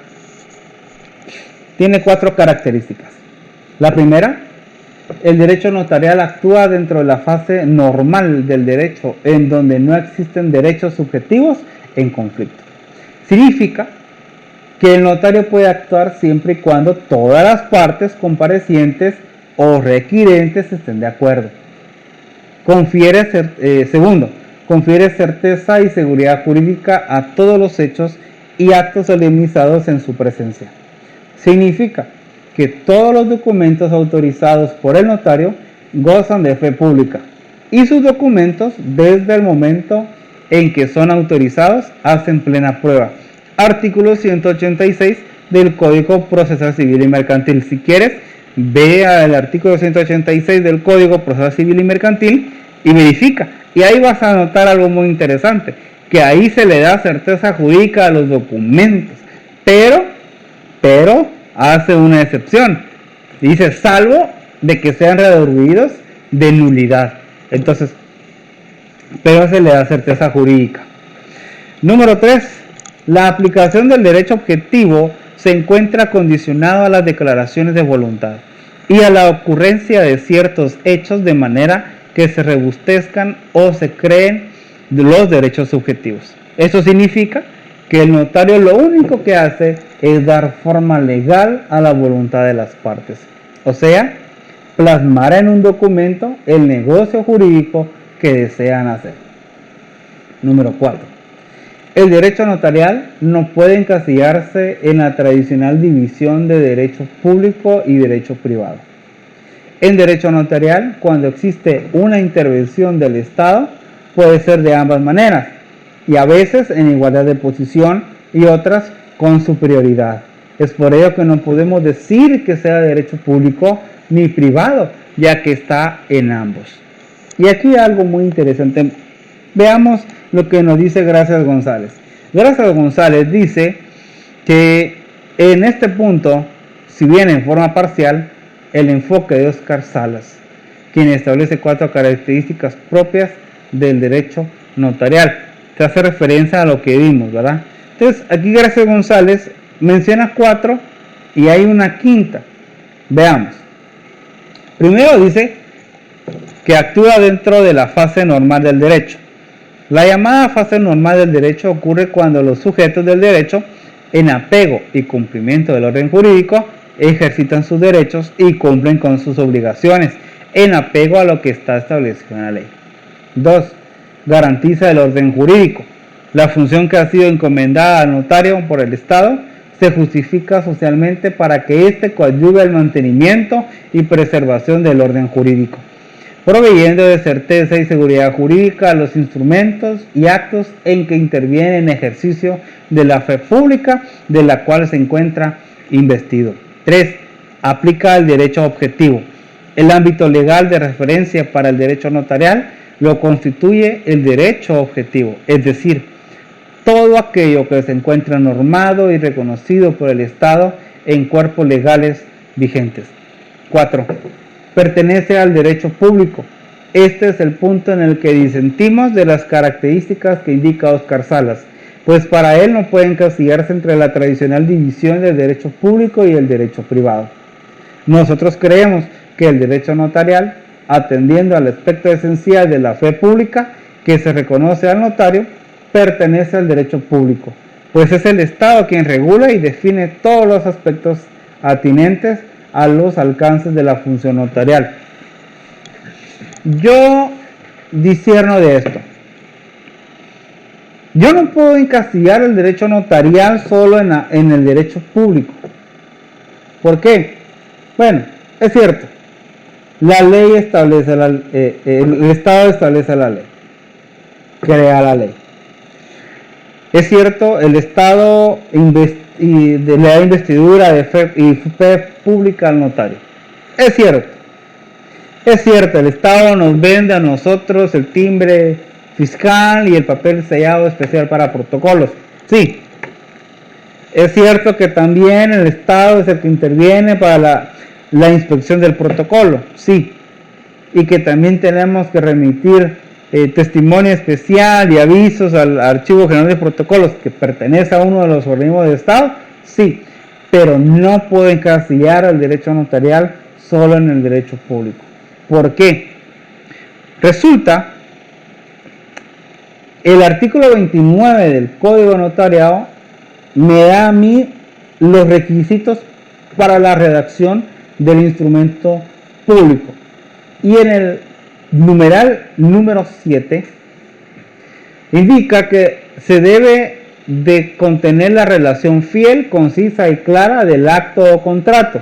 tiene 4 características. La primera, el derecho notarial actúa dentro de la fase normal del derecho, en donde no existen derechos subjetivos en conflicto. Significa que el notario puede actuar siempre y cuando todas las partes comparecientes o requirentes estén de acuerdo. Segundo, confiere certeza y seguridad jurídica a todos los hechos y actos solemnizados en su presencia. Significa que todos los documentos autorizados por el notario gozan de fe pública y sus documentos, desde el momento en que son autorizados, hacen plena prueba. Artículo 186 del Código Procesal Civil y Mercantil. Si quieres, ve al artículo 186 del Código Procesal Civil y Mercantil y verifica. Y ahí vas a notar algo muy interesante, que ahí se le da certeza jurídica a los documentos, pero hace una excepción. Dice, salvo de que sean redarguidos de nulidad. Entonces, pero se le da certeza jurídica. Número 3. La aplicación del derecho objetivo se encuentra condicionado a las declaraciones de voluntad y a la ocurrencia de ciertos hechos de manera que se rebustezcan o se creen los derechos subjetivos. Eso significa que el notario lo único que hace es dar forma legal a la voluntad de las partes, o sea, plasmar en un documento el negocio jurídico que desean hacer. Número 4. El derecho notarial no puede encasillarse en la tradicional división de derecho público y derecho privado. En derecho notarial, cuando existe una intervención del Estado, puede ser de ambas maneras, y a veces en igualdad de posición y otras con superioridad. Es por ello que no podemos decir que sea derecho público ni privado, ya que está en ambos. Y aquí hay algo muy interesante. Veamos lo que nos dice Gracias González. Gracias González dice que en este punto, si bien en forma parcial, el enfoque de Óscar Salas, quien establece 4 características propias del derecho notarial. Se hace referencia a lo que vimos, ¿verdad? Entonces, aquí Gracias González menciona 4 y hay una quinta. Veamos. Primero dice que actúa dentro de la fase normal del derecho. La llamada fase normal del derecho ocurre cuando los sujetos del derecho, en apego y cumplimiento del orden jurídico, ejercitan sus derechos y cumplen con sus obligaciones, en apego a lo que está establecido en la ley. 2. Garantiza el orden jurídico. La función que ha sido encomendada al notario por el Estado se justifica socialmente para que éste coadyuve al mantenimiento y preservación del orden jurídico, proveyendo de certeza y seguridad jurídica a los instrumentos y actos en que interviene en ejercicio de la fe pública de la cual se encuentra investido. 3. Aplica el derecho objetivo. El ámbito legal de referencia para el derecho notarial lo constituye el derecho objetivo, es decir, todo aquello que se encuentra normado y reconocido por el Estado en cuerpos legales vigentes. 4. Pertenece al derecho público. Este es el punto en el que disentimos de las características que indica Óscar Salas, pues para él no puede encasillarse entre la tradicional división del derecho público y el derecho privado. Nosotros creemos que el derecho notarial, atendiendo al aspecto esencial de la fe pública que se reconoce al notario, pertenece al derecho público, pues es el Estado quien regula y define todos los aspectos atinentes a los alcances de la función notarial. Yo discierno de esto. Yo no puedo encasillar el derecho notarial solo en el derecho público. ¿Por qué? Bueno, es cierto. La ley establece, el Estado establece la ley, crea la ley. Es cierto, el Estado le da investidura de fe pública al notario. Es cierto. Es cierto, el Estado nos vende a nosotros el timbre fiscal y el papel sellado especial para protocolos. Sí. Es cierto que también el Estado es el que interviene para la inspección del protocolo. Sí. Y que también tenemos que remitir testimonio especial y avisos al Archivo General de Protocolos, que pertenece a uno de los organismos del Estado. Sí. Pero no puedo encasillar el derecho notarial solo en el derecho público. ¿Por qué? Resulta, el artículo 29 del Código Notariado me da a mí los requisitos para la redacción del instrumento público. Y en el numeral número 7 indica que se debe de contener la relación fiel, concisa y clara del acto o contrato.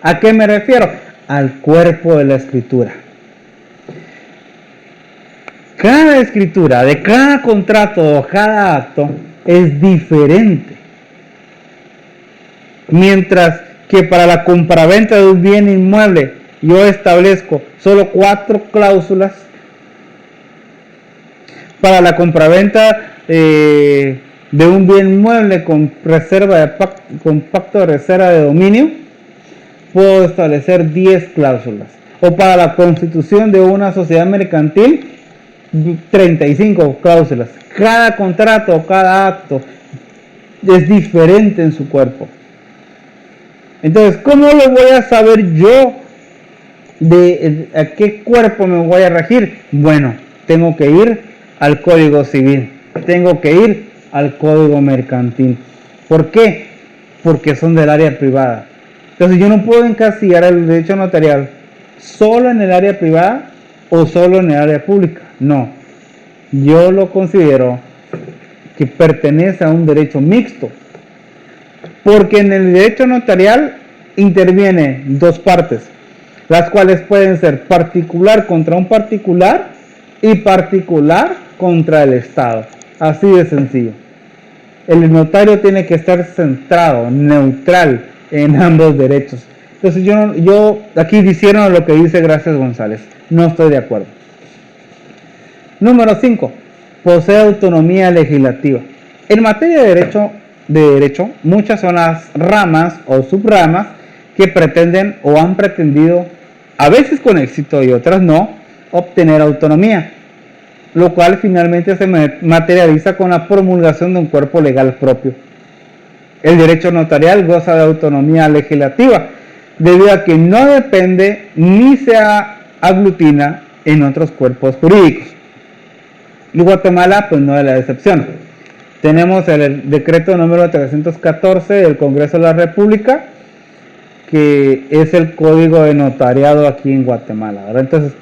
¿A qué me refiero? Al cuerpo de la escritura. Cada escritura de cada contrato o cada acto es diferente. Mientras que para la compraventa de un bien inmueble yo establezco solo 4 cláusulas, para la compraventa de un bien inmueble con pacto de reserva de dominio, puedo establecer 10 cláusulas. O para la constitución de una sociedad mercantil, 35 cláusulas. Cada contrato, cada acto es diferente en su cuerpo. Entonces, ¿cómo lo voy a saber yo de a qué cuerpo me voy a regir? Bueno, tengo que ir al Código Civil, tengo que ir al Código Mercantil. ¿Por qué? Porque son del área privada. Entonces yo no puedo encasillar el derecho notarial solo en el área privada o solo en el área pública. No, yo lo considero que pertenece a un derecho mixto. Porque en el derecho notarial interviene 2 partes, las cuales pueden ser particular contra un particular y particular contra el Estado. Así de sencillo. El notario tiene que estar centrado, neutral en ambos derechos. Entonces yo aquí dijeron lo que dice Gracias González. No estoy de acuerdo. Número 5. Posee autonomía legislativa. En materia de derecho, muchas son las ramas o subramas que pretenden o han pretendido, a veces con éxito y otras no, obtener autonomía, lo cual finalmente se materializa con la promulgación de un cuerpo legal propio. El derecho notarial goza de autonomía legislativa, debido a que no depende ni se aglutina en otros cuerpos jurídicos. Y Guatemala, pues no es la excepción. Tenemos el decreto número 314 del Congreso de la República, que es el código de notariado aquí en Guatemala, ¿verdad? Entonces,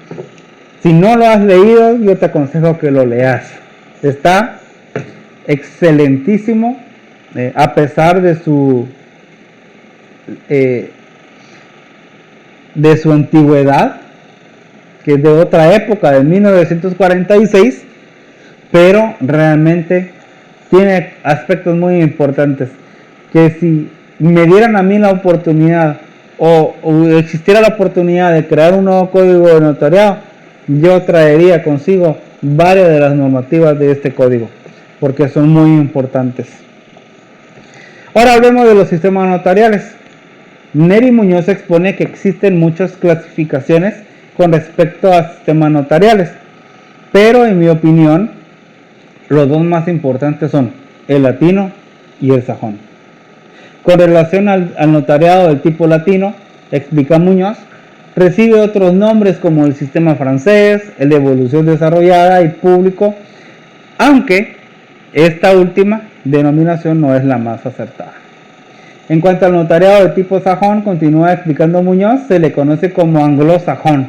si no lo has leído, yo te aconsejo que lo leas. Está excelentísimo, a pesar de su antigüedad, que es de otra época, de 1946, pero realmente tiene aspectos muy importantes, que si me dieran a mí la oportunidad o existiera la oportunidad de crear un nuevo código de notariado, yo traería consigo varias de las normativas de este código, porque son muy importantes. Ahora hablemos de los sistemas notariales. Neri Muñoz expone que existen muchas clasificaciones con respecto a sistemas notariales, pero en mi opinión, los dos más importantes son el latino y el sajón. Con relación al notariado del tipo latino, explica Muñoz, recibe otros nombres como el sistema francés, el de evolución desarrollada y público, aunque esta última denominación no es la más acertada. En cuanto al notariado de tipo sajón, continúa explicando Muñoz, se le conoce como anglosajón,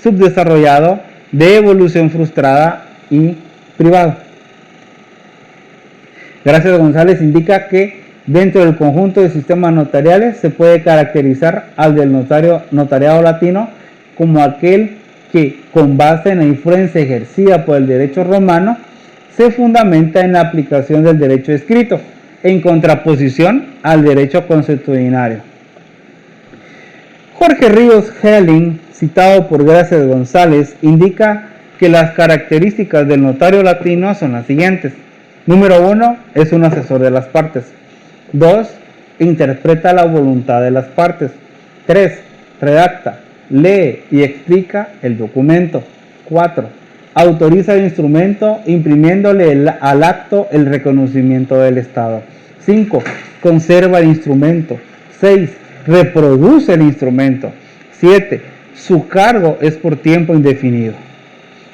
subdesarrollado, de evolución frustrada y privado. Gracias González indica que dentro del conjunto de sistemas notariales se puede caracterizar al del notariado latino como aquel que, con base en la influencia ejercida por el derecho romano, se fundamenta en la aplicación del derecho escrito, en contraposición al derecho consuetudinario. Jorge Ríos Helling, citado por Gracias González, indica que las características del notario latino son las siguientes. Número 1, es un asesor de las partes. 2, interpreta la voluntad de las partes. 3, redacta, lee y explica el documento. 4, autoriza el instrumento imprimiéndole al acto el reconocimiento del Estado. 5, conserva el instrumento. 6, reproduce el instrumento. 7, su cargo es por tiempo indefinido.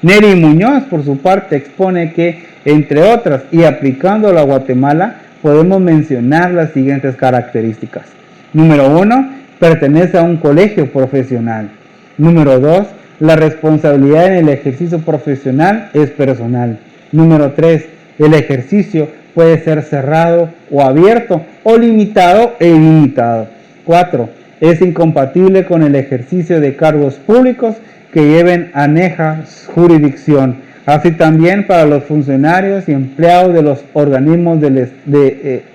Neri Muñoz, por su parte, expone que, entre otras, y aplicándolo a Guatemala, podemos mencionar las siguientes características. Número 1, pertenece a un colegio profesional. Número 2, la responsabilidad en el ejercicio profesional es personal. Número 3, el ejercicio puede ser cerrado o abierto, o limitado e ilimitado. 4, es incompatible con el ejercicio de cargos públicos que lleven aneja jurisdicción, así también para los funcionarios y empleados de los organismos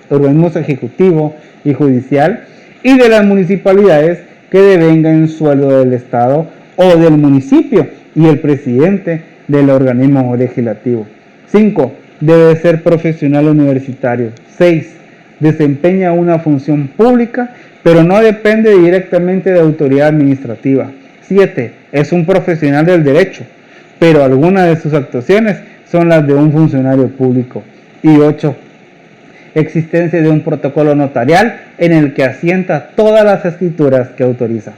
organismos ejecutivo y judicial y de las municipalidades que devengan sueldo del Estado o del municipio y el presidente del organismo legislativo. 5, debe ser profesional universitario. 6, desempeña una función pública, pero no depende directamente de autoridad administrativa. 7, es un profesional del derecho, pero algunas de sus actuaciones son las de un funcionario público. Y 8, existencia de un protocolo notarial en el que asienta todas las escrituras que autoriza.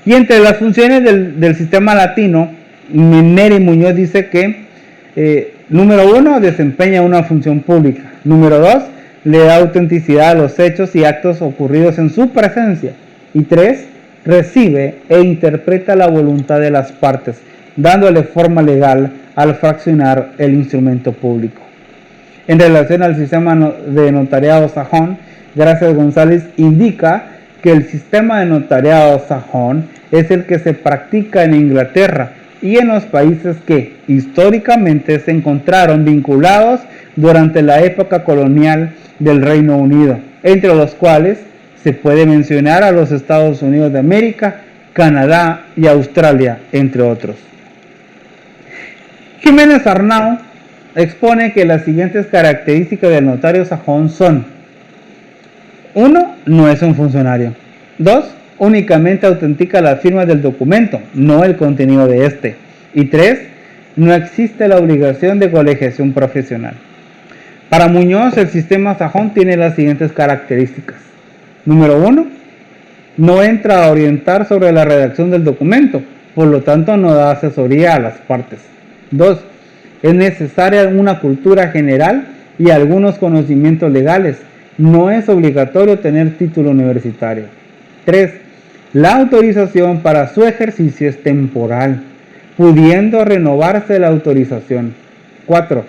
Y entre las funciones del sistema latino, Neri Muñoz dice que número 1, desempeña una función pública. Número 2, le da autenticidad a los hechos y actos ocurridos en su presencia. Y 3, recibe e interpreta la voluntad de las partes, dándole forma legal al fraccionar el instrumento público. En relación al sistema de notariado sajón, Gracias González indica que el sistema de notariado sajón es el que se practica en Inglaterra y en los países que históricamente se encontraron vinculados durante la época colonial del Reino Unido, entre los cuales se puede mencionar a los Estados Unidos de América, Canadá y Australia, entre otros. Jiménez Arnau expone que las siguientes características del notario sajón son: 1, no es un funcionario. 2, únicamente autentica las firmas del documento, no el contenido de este. Y 3, no existe la obligación de colegiación profesional. Para Muñoz, el sistema sajón tiene las siguientes características. Número 1, no entra a orientar sobre la redacción del documento, por lo tanto no da asesoría a las partes. 2, es necesaria una cultura general y algunos conocimientos legales. No es obligatorio tener título universitario. 3, la autorización para su ejercicio es temporal, pudiendo renovarse la autorización. 4,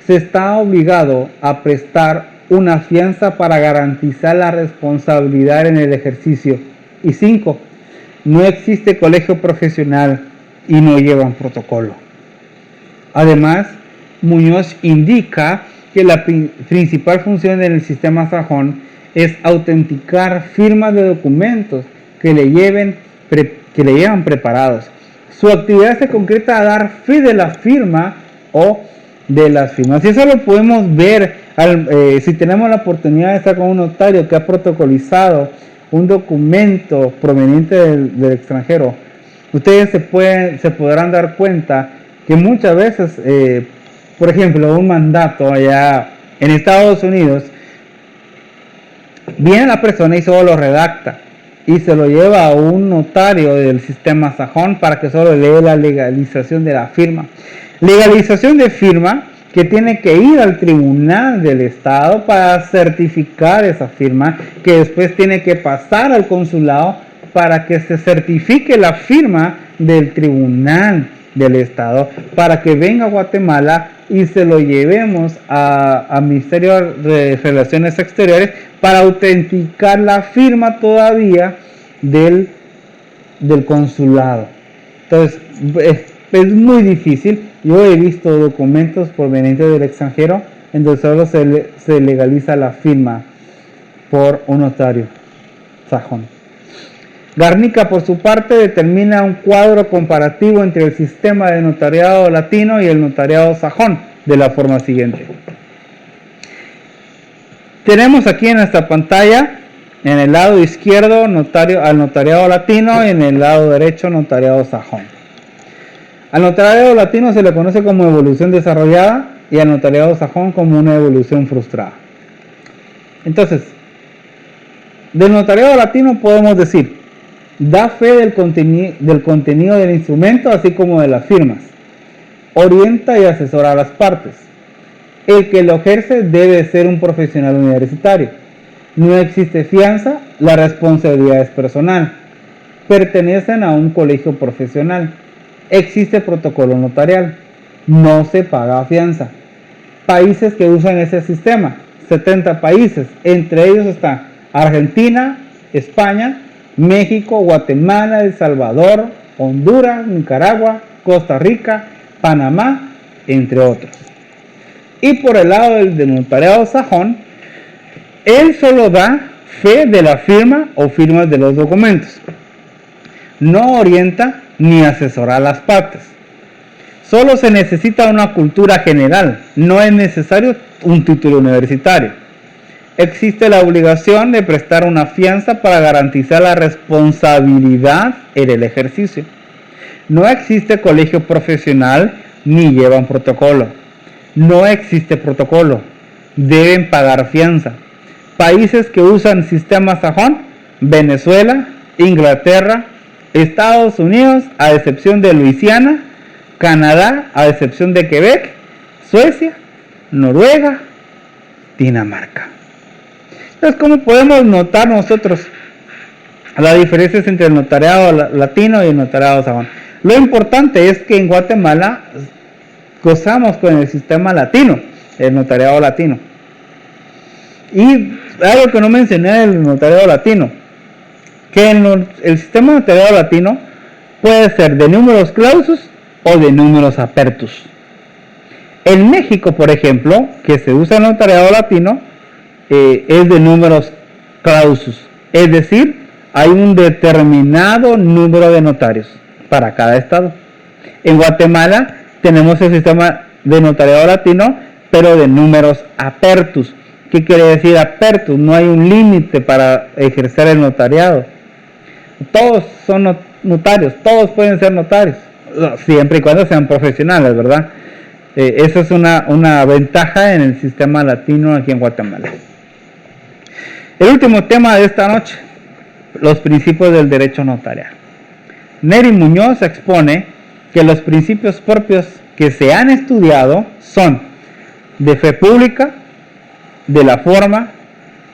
se está obligado a prestar una fianza para garantizar la responsabilidad en el ejercicio. Y 5, no existe colegio profesional y no llevan protocolo. Además, Muñoz indica que la principal función del sistema sajón es autenticar firmas de documentos que le llevan preparados. Su actividad se concreta a dar fe de la firma o de las firmas. Y eso lo podemos ver si tenemos la oportunidad de estar con un notario que ha protocolizado un documento proveniente del extranjero. Ustedes se podrán dar cuenta que muchas veces, por ejemplo, un mandato allá en Estados Unidos, viene la persona y solo lo redacta y se lo lleva a un notario del sistema sajón para que solo lee la legalización de la firma. Legalización de firma que tiene que ir al tribunal del estado para certificar esa firma, que después tiene que pasar al consulado para que se certifique la firma del tribunal del estado, para que venga a Guatemala y se lo llevemos a Ministerio de Relaciones Exteriores para autenticar la firma todavía del consulado. Entonces es muy difícil. Yo he visto documentos provenientes del extranjero en donde solo se legaliza la firma por un notario sajón. Garnica, por su parte, determina un cuadro comparativo entre el sistema de notariado latino y el notariado sajón de la forma siguiente. Tenemos aquí en nuestra pantalla, en el lado izquierdo, al notariado latino y en el lado derecho, notariado sajón. Al notariado latino se le conoce como evolución desarrollada y al notariado sajón como una evolución frustrada. Entonces, del notariado latino podemos decir: da fe del contenido del instrumento, así como de las firmas. Orienta y asesora a las partes. El que lo ejerce debe ser un profesional universitario. No existe fianza, la responsabilidad es personal. Pertenecen a un colegio profesional. Existe protocolo notarial. No se paga fianza. Países que usan ese sistema: 70 países. Entre ellos están Argentina, España, México, Guatemala, El Salvador, Honduras, Nicaragua, Costa Rica, Panamá, entre otros. Y por el lado del notariado sajón, él solo da fe de la firma o firmas de los documentos. No orienta ni asesora a las partes. Solo se necesita una cultura general, no es necesario un título universitario. Existe la obligación de prestar una fianza para garantizar la responsabilidad en el ejercicio. No existe colegio profesional ni llevan protocolo. No existe protocolo. Deben pagar fianza. Países que usan sistema sajón: Venezuela, Inglaterra, Estados Unidos, a excepción de Luisiana, Canadá, a excepción de Quebec, Suecia, Noruega, Dinamarca. Entonces, ¿cómo podemos notar nosotros las diferencias entre el notariado latino y el notariado sajón? Lo importante es que en Guatemala gozamos con el sistema latino, el notariado latino. Y algo que no mencioné del notariado latino, que el sistema notariado latino puede ser de números clausus o de números apertus. En México, por ejemplo, que se usa el notariado latino, es de números clausus, es decir, hay un determinado número de notarios para cada estado. En Guatemala tenemos el sistema de notariado latino, pero de números apertus. ¿Qué quiere decir apertus? No hay un límite para ejercer el notariado. Todos son notarios, todos pueden ser notarios, siempre y cuando sean profesionales, ¿verdad? Esa es una ventaja en el sistema latino aquí en Guatemala. El último tema de esta noche: los principios del derecho notarial. Neri Muñoz expone que los principios propios que se han estudiado son de fe pública, de la forma,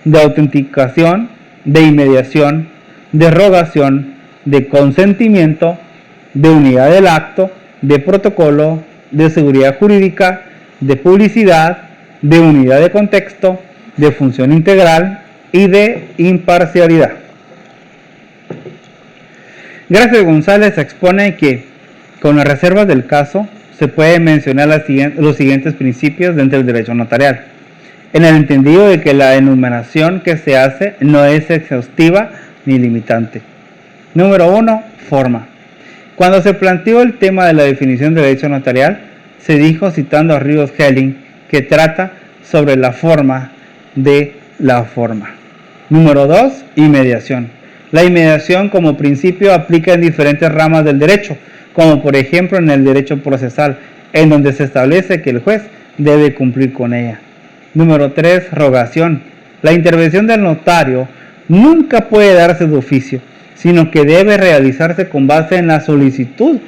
de autenticación, de inmediación, de rogación, de consentimiento, de unidad del acto, de protocolo, de seguridad jurídica, de publicidad, de unidad de contexto, de función integral y de imparcialidad. Gracias González expone que, con las reservas del caso, se puede mencionar los siguientes principios dentro del derecho notarial. en el entendido de que la enumeración que se hace no es exhaustiva ni limitante. Número 1. Forma. Cuando se planteó el tema de la definición de derecho notarial, se dijo, citando a Ríos Helling, que trata sobre la forma de la forma. Número 2. Inmediación. La inmediación como principio aplica en diferentes ramas del derecho, como por ejemplo en el derecho procesal, en donde se establece que el juez debe cumplir con ella. Número 3. Rogación. La intervención del notario nunca puede darse de oficio, sino que debe realizarse con base en la solicitud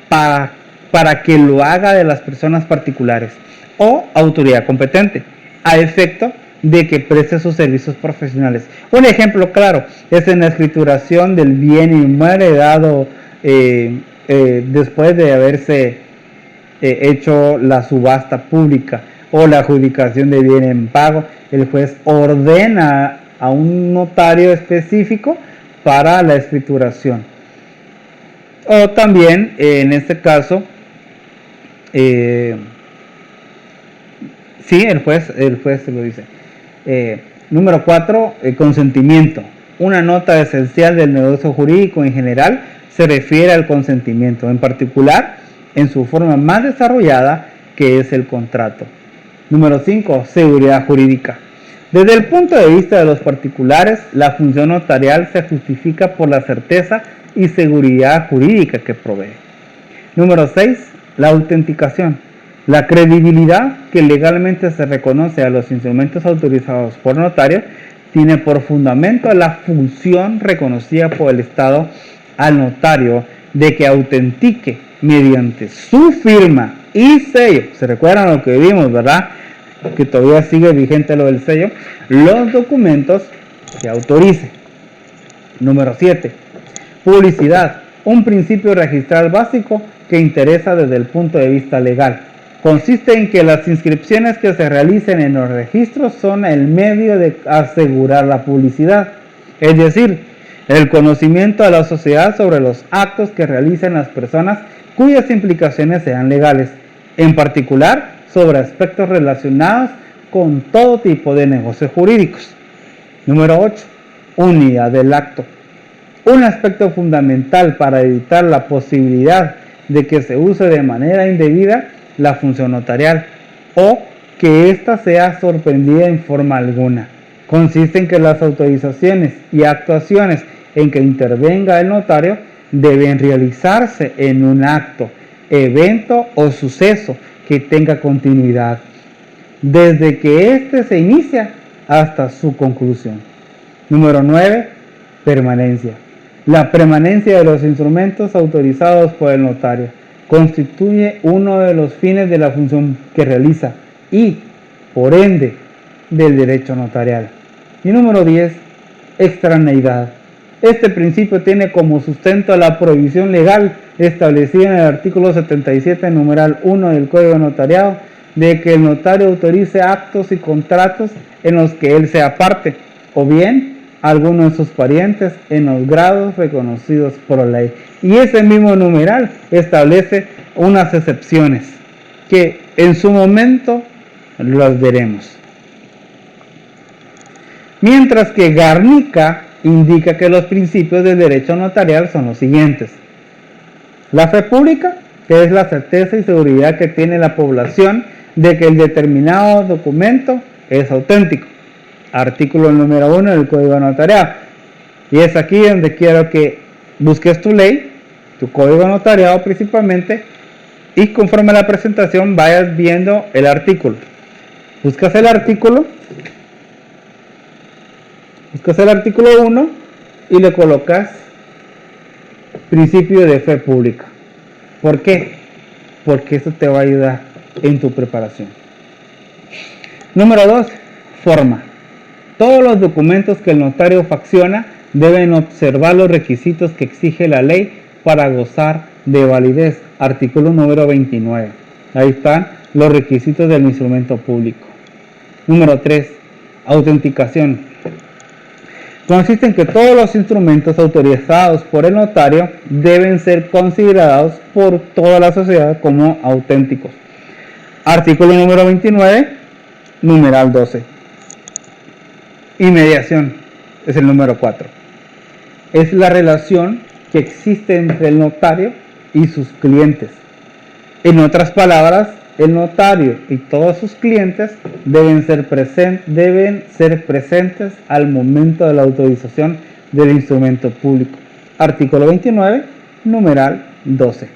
para que lo haga de las personas particulares o autoridad competente, a efecto de que preste sus servicios profesionales. Un ejemplo claro es en la escrituración del bien inmueble dado después de haberse hecho la subasta pública o la adjudicación de bien en pago. El juez ordena a un notario específico para la escrituración. O también, en este caso, sí, el juez lo dice. Número 4, consentimiento. Una nota esencial del negocio jurídico en general se refiere al consentimiento, en particular en su forma más desarrollada, que es el contrato. Número 5, seguridad jurídica. Desde el punto de vista de los particulares, la función notarial se justifica por la certeza y seguridad jurídica que provee. Número 6, la autenticación. La credibilidad que legalmente se reconoce a los instrumentos autorizados por notario tiene por fundamento la función reconocida por el Estado al notario de que autentique mediante su firma y sello. ¿Se recuerdan lo que vimos, verdad? Que todavía sigue vigente lo del sello, los documentos que autorice. Número 7. Publicidad. Un principio registral básico que interesa desde el punto de vista legal. Consiste en que las inscripciones que se realicen en los registros son el medio de asegurar la publicidad, es decir, el conocimiento a la sociedad sobre los actos que realicen las personas cuyas implicaciones sean legales, en particular sobre aspectos relacionados con todo tipo de negocios jurídicos. Número 8. Unidad del acto. Un aspecto fundamental para evitar la posibilidad de que se use de manera indebida la función notarial o que ésta sea sorprendida en forma alguna. Consiste en que las autorizaciones y actuaciones en que intervenga el notario deben realizarse en un acto, evento o suceso que tenga continuidad, desde que éste se inicia hasta su conclusión. Número 9. Permanencia. La permanencia de los instrumentos autorizados por el notario constituye uno de los fines de la función que realiza y, por ende, del derecho notarial. Y número 10. Extraneidad. Este principio tiene como sustento la prohibición legal establecida en el artículo 77, numeral 1 del Código Notariado, de que el notario autorice actos y contratos en los que él sea parte, o bien alguno de sus parientes en los grados reconocidos por la ley. Y ese mismo numeral establece unas excepciones que en su momento las veremos. Mientras que Garnica indica que los principios del derecho notarial son los siguientes. La fe pública, que es la certeza y seguridad que tiene la población de que el determinado documento es auténtico. Artículo número 1 del Código Notariado. Y es aquí donde quiero que busques tu ley, tu Código Notariado principalmente, y conforme a la presentación vayas viendo el artículo. Buscas el artículo 1 y le colocas principio de fe pública. ¿Por qué? Porque eso te va a ayudar en tu preparación. Número 2. Forma. Todos los documentos que el notario facciona deben observar los requisitos que exige la ley para gozar de validez. Artículo número 29. Ahí están los requisitos del instrumento público. Número 3. Autenticación. Consiste en que todos los instrumentos autorizados por el notario deben ser considerados por toda la sociedad como auténticos. Artículo número 29. numeral 12. Y mediación es el número 4. Es la relación que existe entre el notario y sus clientes. En otras palabras, el notario y todos sus clientes deben ser presentes al momento de la autorización del instrumento público. Artículo 29, numeral 12.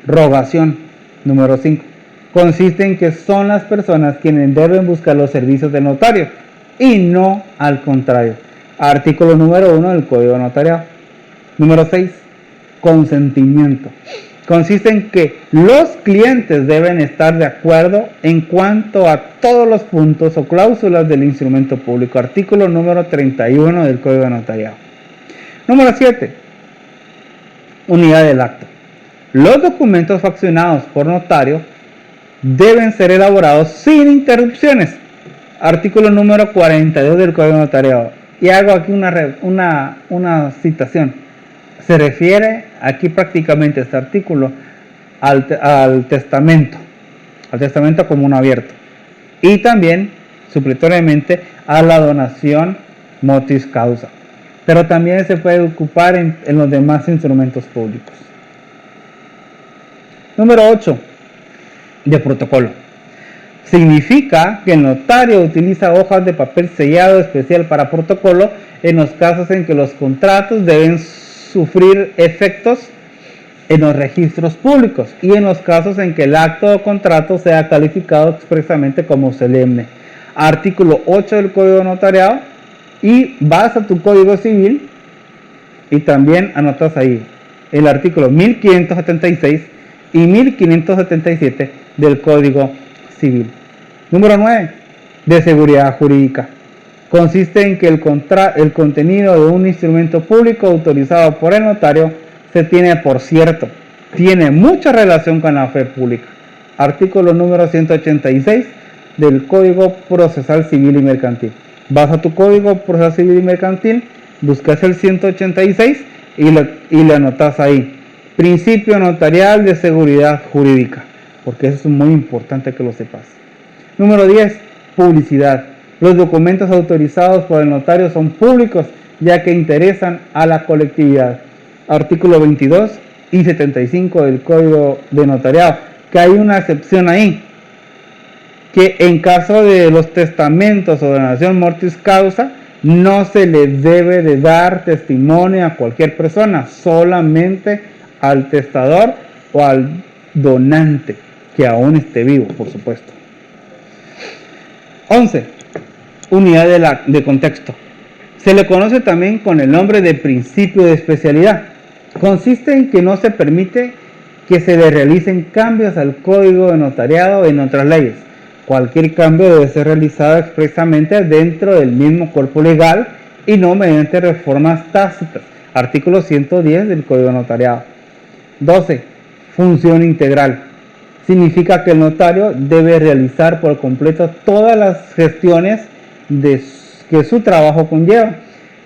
Rogación, número 5. Consiste en que son las personas quienes deben buscar los servicios del notario y no al contrario. Artículo número 1 del Código Notariado. Número 6. Consentimiento. Consiste en que los clientes deben estar de acuerdo en cuanto a todos los puntos o cláusulas del instrumento público. Artículo número 31 del Código Notariado. Número 7. Unidad del acto. Los documentos faccionados por notario deben ser elaborados sin interrupciones. Artículo número 42 del Código Notariado. Y hago aquí una citación. Se refiere aquí prácticamente este artículo al testamento común abierto. Y también, supletoriamente, a la donación motis causa. Pero también se puede ocupar en los demás instrumentos públicos. Número 8. De protocolo. Significa que el notario utiliza hojas de papel sellado especial para protocolo en los casos en que los contratos deben sufrir efectos en los registros públicos y en los casos en que el acto o contrato sea calificado expresamente como solemne. Artículo 8 del Código Notariado, y vas a tu Código Civil y también anotas ahí el artículo 1576 y 1577 del Código Civil. Número 9. De seguridad jurídica. Consiste en que el contenido de un instrumento público autorizado por el notario se tiene por cierto, tiene mucha relación con la fe pública. Artículo número 186 del Código Procesal Civil y Mercantil. Vas a tu Código Procesal Civil y Mercantil, buscas el 186 y le anotas ahí. Principio notarial de seguridad jurídica, porque eso es muy importante que lo sepas. Número 10. Publicidad. Los documentos autorizados por el notario son públicos, ya que interesan a la colectividad. Artículo 22 y 75 del Código de Notariado, que hay una excepción ahí, que en caso de los testamentos o donación mortis causa, no se les debe de dar testimonio a cualquier persona, solamente al testador o al donante, que aún esté vivo, por supuesto. 11. Unidad de contexto. Se le conoce también con el nombre de principio de especialidad. Consiste en que no se permite que se le realicen cambios al Código de Notariado en otras leyes. Cualquier cambio debe ser realizado expresamente dentro del mismo cuerpo legal y no mediante reformas tácitas. Artículo 110 del Código de Notariado. 12. Función integral. Significa que el notario debe realizar por completo todas las gestiones que su trabajo conlleva,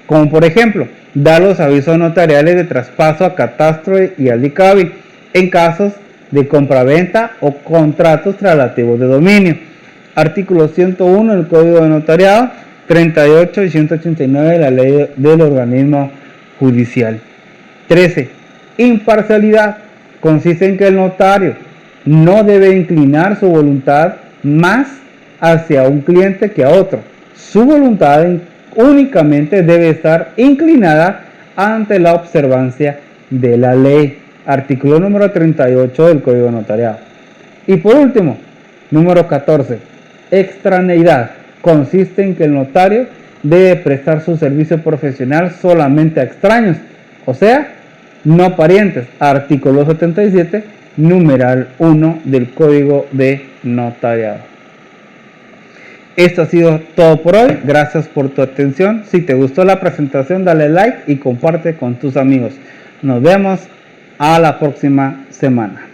como por ejemplo dar los avisos notariales de traspaso a catastro y al DICABI en casos de compraventa o contratos traslativos de dominio. Artículo 101 del Código de Notariado, 38 y 189 de la ley del organismo judicial. 13. Imparcialidad. Consiste en que el notario no debe inclinar su voluntad más hacia un cliente que a otro. Su voluntad únicamente debe estar inclinada ante la observancia de la ley. Artículo número 38 del Código de Notariado. Y por último, número 14. Extraneidad. Consiste en que el notario debe prestar su servicio profesional solamente a extraños, o sea, no parientes. Artículo 77, numeral 1 del Código de Notariado. Esto ha sido todo por hoy. Gracias por tu atención. Si te gustó la presentación, dale like y comparte con tus amigos. Nos vemos a la próxima semana.